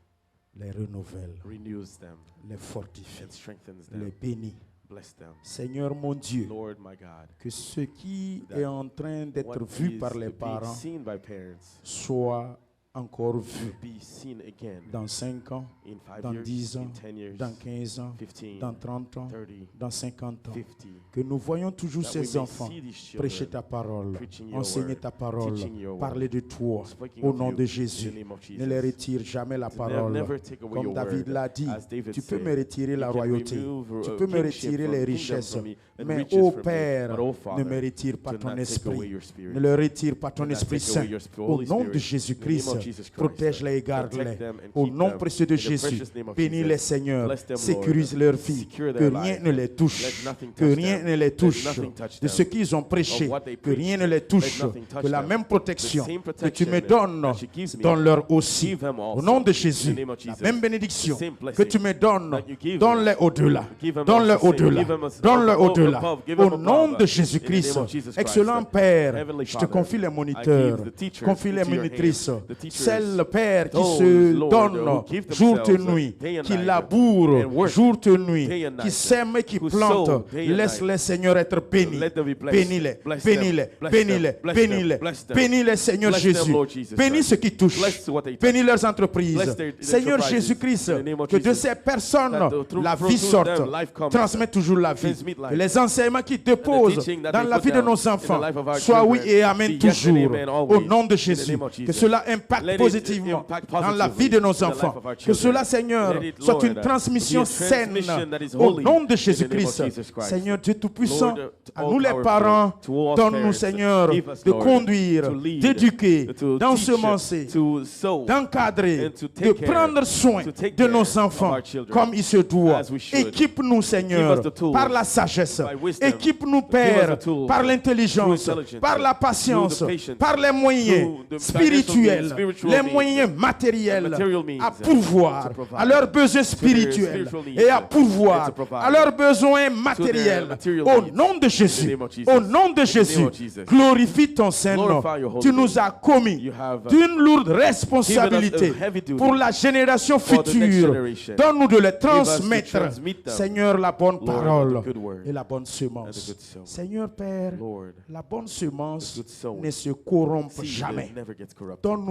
les renouvelle, renews them les fortifie, and strengthens les them. bénit. Bless them. Seigneur mon Dieu, Lord, my God, que ce qui that est en train d'être what vu is par les being parents seen by parents soit encore vu be seen again dans 5 ans, in 5 dans years, 10 ans, in 10 years, dans 15 ans, 15, dans 30 ans, 30, dans 50 ans. 50. Que nous voyons toujours That we ces may enfants see these prêcher children ta parole, preaching your enseigner word, ta parole, teaching your parler word, de toi. speaking Au of nom you de in Jésus, the name of ne Jesus. les retire jamais la parole. Never take away Comme your David word. l'a dit, As David tu peux said, me retirer la you can royauté, remove, tu peux me kingship retirer from- les kingdom richesses, from me, and mais riches ô from me. Père, But, oh, ne Father, me retire pas do ton not take away esprit, your spirit. ne le retire pas ton Do not Esprit take away Saint. your Au Holy nom de Spirit. In the name Jésus-Christ, of Jesus Christ, protège-les et garde-les. protect them and Au keep nom them. précieux de In the Jésus, precious name of bénis-les Jesus. Seigneur, Bless them, sécurise Lord. leur vie, Secure que their rien life. ne les touche, Let nothing que touch rien them. ne les Let touche. nothing touch De them. ce qu'ils ont prêché, Of what they que rien ne preach. les touche, Let nothing touch que la them. même protection The same que tu protection me donnes, that you give me, donne-leur aussi. give them Au also. nom de In Jésus, the name of la Jesus. même bénédiction The same que blessing tu me donnes, that you give donne-les them. au-delà. Give them Donne-le also same. au-delà. Give them Donne-le above, au-delà. above. Give Au them nom above. de In Jésus-Christ. the name of Jesus Christ. Excellent Père, Heavenly je te Father, confie les I moniteurs, give the teachers confie les into your monitrices, hands, the teachers, celles, Père, qui those, se Lord, donnent who give jour et themselves nuit, day and qui night, labourent and work jour et nuit, day and qui night, sèment et qui who plantent. sow day and Laisse-les, night. Seigneur, être bénis. Let them be blessed. Bénis-les, Bless them. bénis-les, Bless bénis-les, them. Bless bénis-les, them. Bless them. bénis-les, Seigneur Bless them, Jésus. Lord Jesus Bénis Christ. ce qui touche. Bless what they touch. Bénis leurs entreprises. Bless their Seigneur enterprises. Jésus-Christ, In the name of que de Jesus. ces personnes, That la through vie them, sorte, life comes. transmet toujours la vie. Transmit life. Que les enseignements qui déposent teaching that dans they la put vie de down nos in enfants the life of our soient oui children et amen be yes and toujours. amen Au always. nom de In the Jésus. name of Que Jesus. cela impacte Let it positivement impact dans la vie de positively nos in the life enfants. of our Que children. cela, Seigneur, Let it, soit Lord, une transmission be a saine. transmission that is Au holy nom de in the name of Jésus-Christ. Jesus Christ. Seigneur Dieu Tout-Puissant, Lord, à all nous les powerful, parents, to all donne-nous, parents, Seigneur, give us, de Lord, conduire, to lead, d'éduquer, to d'ensemencer, teach, to sow, d'encadrer, and to de take care, prendre soin to take de care nos of enfants our children comme il se doit. as we should. Équipe-nous, Seigneur, Give us the tools par la sagesse. by wisdom. Équipe-nous, Give us Père, the tools par l'intelligence, through intelligence, par la patience, through the patience, par les moyens through the spirituels, spiritual les means, moyens and matériels material means à to pourvoir provide à leurs besoins to their spirituels spiritual needs et à and pourvoir to provide à leurs besoins matériels. material Au needs. nom de In the Jésus, name of Jesus. au nom de In the name Jésus, of Jesus. glorifie ton Saint-Nom. Glorify your holy Tu nous name. as commis You have d'une lourde given us responsabilité a heavy duty pour la génération for the next future. generation. Donne-nous de les Give us to transmettre, transmit them, Seigneur, la bonne Lord, parole the good word et la bonne and the semence. good soul. Seigneur Père, Lord, la bonne semence the good soul. ne se corrompt seed jamais. that never gets corrupted. Donne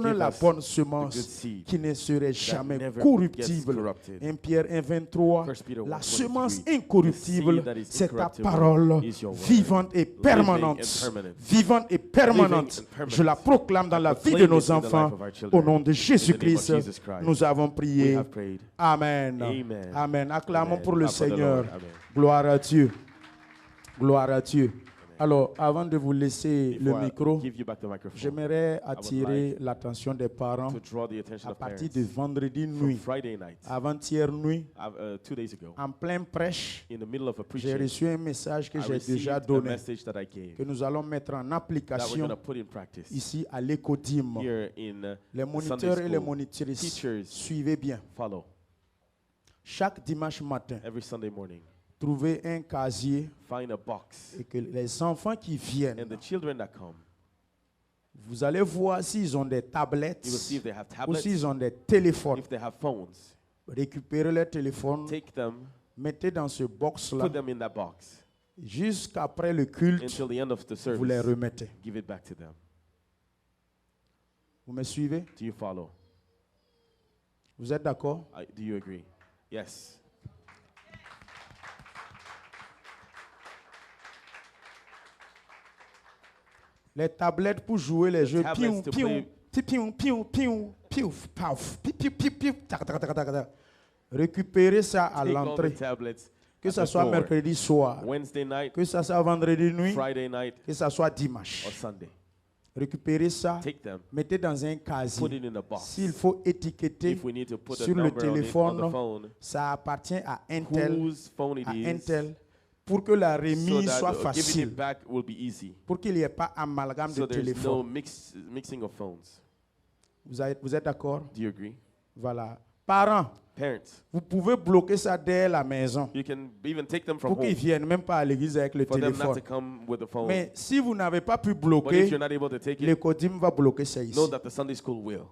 Give la us bonne the semence good seed qui ne serait jamais never corruptible. gets corrupted. 1 Pierre 1,23, 1 Peter la 1:23, semence the incorruptible, seed that is c'est ta incorruptible parole is your word. vivante et permanente. and permanent. Vivante et permanente. Living and permanent. Je la proclame dans la vie de Proclaim nos it in the enfants. life of our children. Au nom de In the name of Jésus-Christ, Jesus Christ. nous avons We prié. have prayed. Amen. Amen. Amen. Acclamons Amen. pour le Clap for the Seigneur. Lord. Amen. Gloire à Dieu. Gloire à Dieu. Alors, avant de vous laisser le Before I micro, give you back the microphone, j'aimerais attirer l'attention des parents to draw the attention à of partir parents de vendredi from nuit, Friday night, avant-hier nuit, 2 days ago, en pleine prêche. in the middle of a J'ai preaching, reçu un message que I j'ai received déjà a donné, message that I gave que nous allons mettre en that we're application going to put in practice ici à l'Écodim. here in Les Sunday moniteurs et les school. monitrices, Teachers, suivez bien. follow Chaque dimanche matin, every Sunday morning. trouvez un casier Find a box, et que les enfants qui viennent, and the children that come, vous allez voir s'ils ont des you will tablettes see if they have ou tablets, s'ils ont des téléphones. if they have phones. Récupérez les téléphones, Take them, mettez dans ce box-là. put them in that box Jusqu'après le culte, until the end of the vous les service. remettez. Give it back to them. Vous me suivez? Do you follow? Vous êtes d'accord? Do you agree? Yes. Les tablettes pour jouer les jeux. tablets Piou, to piou, play. piou, piou, piou, piou, paf, piou, piou, piou, piou, tac, tac, tac, tac, tac. Récupérez ça à Take all the l'entrée. tablets Que at ça the soit door. mercredi soir, Wednesday night, que ça soit vendredi nuit, Friday night, que ça soit dimanche. or Sunday. Récupérez ça, Take them, mettez dans un put casier. it in a box. S'il faut étiqueter If we need to put a sur le number on it on the téléphone, phone, ça appartient à un tel, whose phone it à is, un tel, pour que la so remise that soit giving facile, it back will be easy. pour qu'il n'y ait pas amalgame So de there's no téléphone. mixing of phones. Vous êtes d'accord? Do you agree? Voilà. Parents, Parents, vous pouvez bloquer ça dès la maison you can even take them from pour qu'ils home viennent même pas à l'église avec le for them not téléphone. to come with the phone. Mais si vous n'avez pas pu But if bloquer, you're not able to take le it, CODIM va bloquer ça ici. know that the Sunday school will.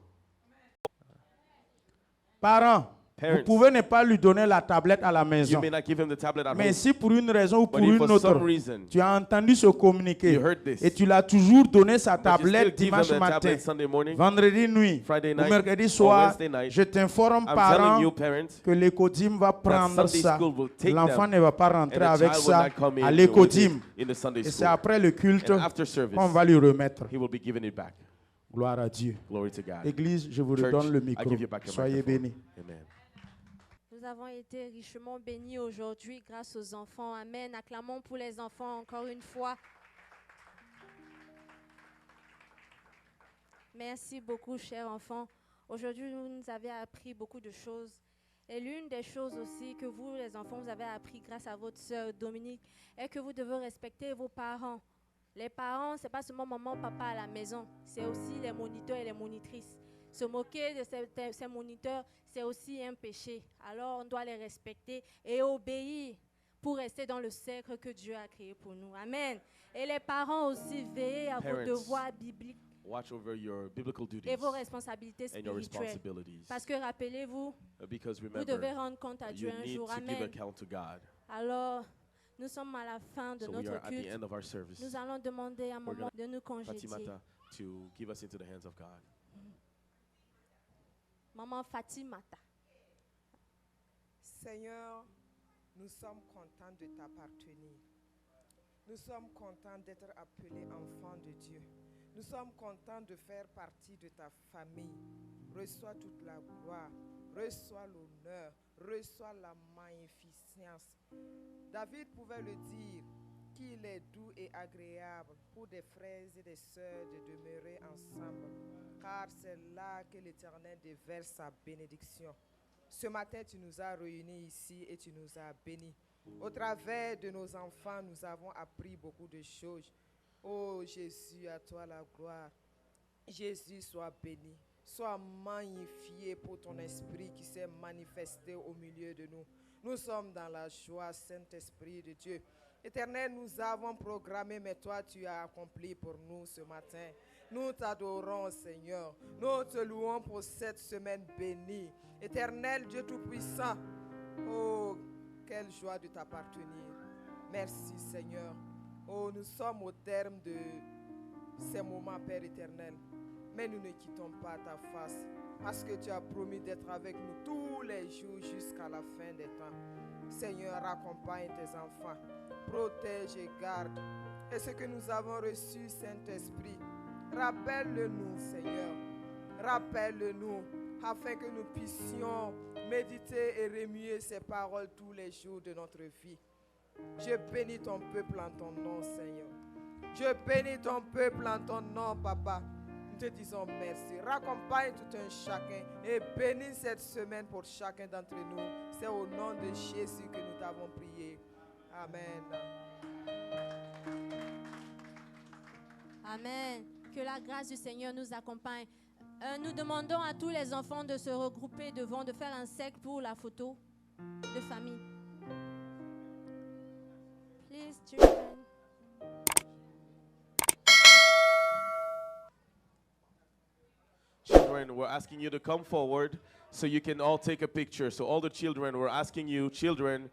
Parents, vous Parents, pouvez ne pas lui donner la tablette à la you maison. may not give him the tablet at Mais home, si pour une raison ou pour but if une for autre, some reason tu as entendu ce communiqué you heard this, et tu l'as toujours donné sa but you still tablette give him dimanche the matin, tablet Sunday morning, vendredi nuit Friday ou night, mercredi or soir, Wednesday night, je t'informe, I'm parents, telling you, parents, que l'écodim va prendre Sunday ça. school will take L'enfant them, ne va pas and rentrer the avec child will ça not come à in l'écodim. in the Sunday Et c'est school. après le culte And after service, qu'on va lui remettre. he will be giving it back. Gloire à Dieu. Glory to God. Église, je vous Church, redonne le I micro. give you back your Soyez microphone. bénis. Amen. Nous avons été richement bénis aujourd'hui grâce aux enfants. Amen. Acclamons pour les enfants encore une fois. Merci beaucoup, chers enfants. Aujourd'hui, vous nous avez appris beaucoup de choses. Et l'une des choses aussi que vous, les enfants, vous avez appris grâce à votre sœur Dominique, est que vous devez respecter vos parents. Les parents, ce n'est pas seulement maman, papa à la maison, c'est aussi les moniteurs et les monitrices. Se moquer de ces moniteurs, c'est aussi un péché. Alors, on doit les respecter et obéir pour rester dans le cercle que Dieu a créé pour nous. Amen. Et les parents aussi, veillez à vos Parents, devoirs bibliques Watch over your biblical duties et vos responsabilités and your spirituelles. responsibilities. Parce que rappelez-vous, Because vous devez remember, rendre compte à you Dieu un need jour. to give Amen. account to God. Alors, nous sommes à la fin de So we notre are at the culte. end of our service. Nous allons demander à We're maman de nous congédier. Fatimata to give us into the hands of God. Maman Fatimata. Seigneur, nous sommes contents de t'appartenir. Nous sommes contents d'être appelés enfants de Dieu. Nous sommes contents de faire partie de ta famille. Reçois toute la gloire, reçois l'honneur, reçois la magnificence. David pouvait le dire, qu'il est doux et agréable pour des frères et des sœurs de demeurer ensemble, car c'est là que l'Éternel déverse sa bénédiction. Ce matin, tu nous as réunis ici et tu nous as bénis. Au travers de nos enfants, nous avons appris beaucoup de choses. Oh Jésus, à toi la gloire. Jésus, sois béni. Sois magnifié pour ton esprit qui s'est manifesté au milieu de nous. Nous sommes dans la joie, Saint-Esprit de Dieu. Éternel, nous avons programmé, mais toi, tu as accompli pour nous ce matin. Nous t'adorons, Seigneur. Nous te louons pour cette semaine bénie. Éternel, Dieu Tout-Puissant, oh, quelle joie de t'appartenir. Merci, Seigneur. Oh, nous sommes au terme de ces moments, Père éternel. Mais nous ne quittons pas ta face parce que tu as promis d'être avec nous tous les jours jusqu'à la fin des temps. Seigneur, accompagne tes enfants. Protège et garde. Et ce que nous avons reçu, Saint-Esprit, rappelle-le-nous, Seigneur. Rappelle-le-nous afin que nous puissions méditer et remuer ces paroles tous les jours de notre vie. Je bénis ton peuple en ton nom, Seigneur. Je bénis ton peuple en ton nom, Papa. Nous te disons merci. Raccompagne tout un chacun et bénis cette semaine pour chacun d'entre nous. C'est au nom de Jésus que nous t'avons prié. Amen. Amen. Que la grâce du Seigneur nous accompagne. Nous demandons à tous les enfants de se regrouper devant, de faire un cercle pour la photo de famille. Please, children. Children, we're asking you to come forward so you can all take a picture. So all the children, we're asking you, children,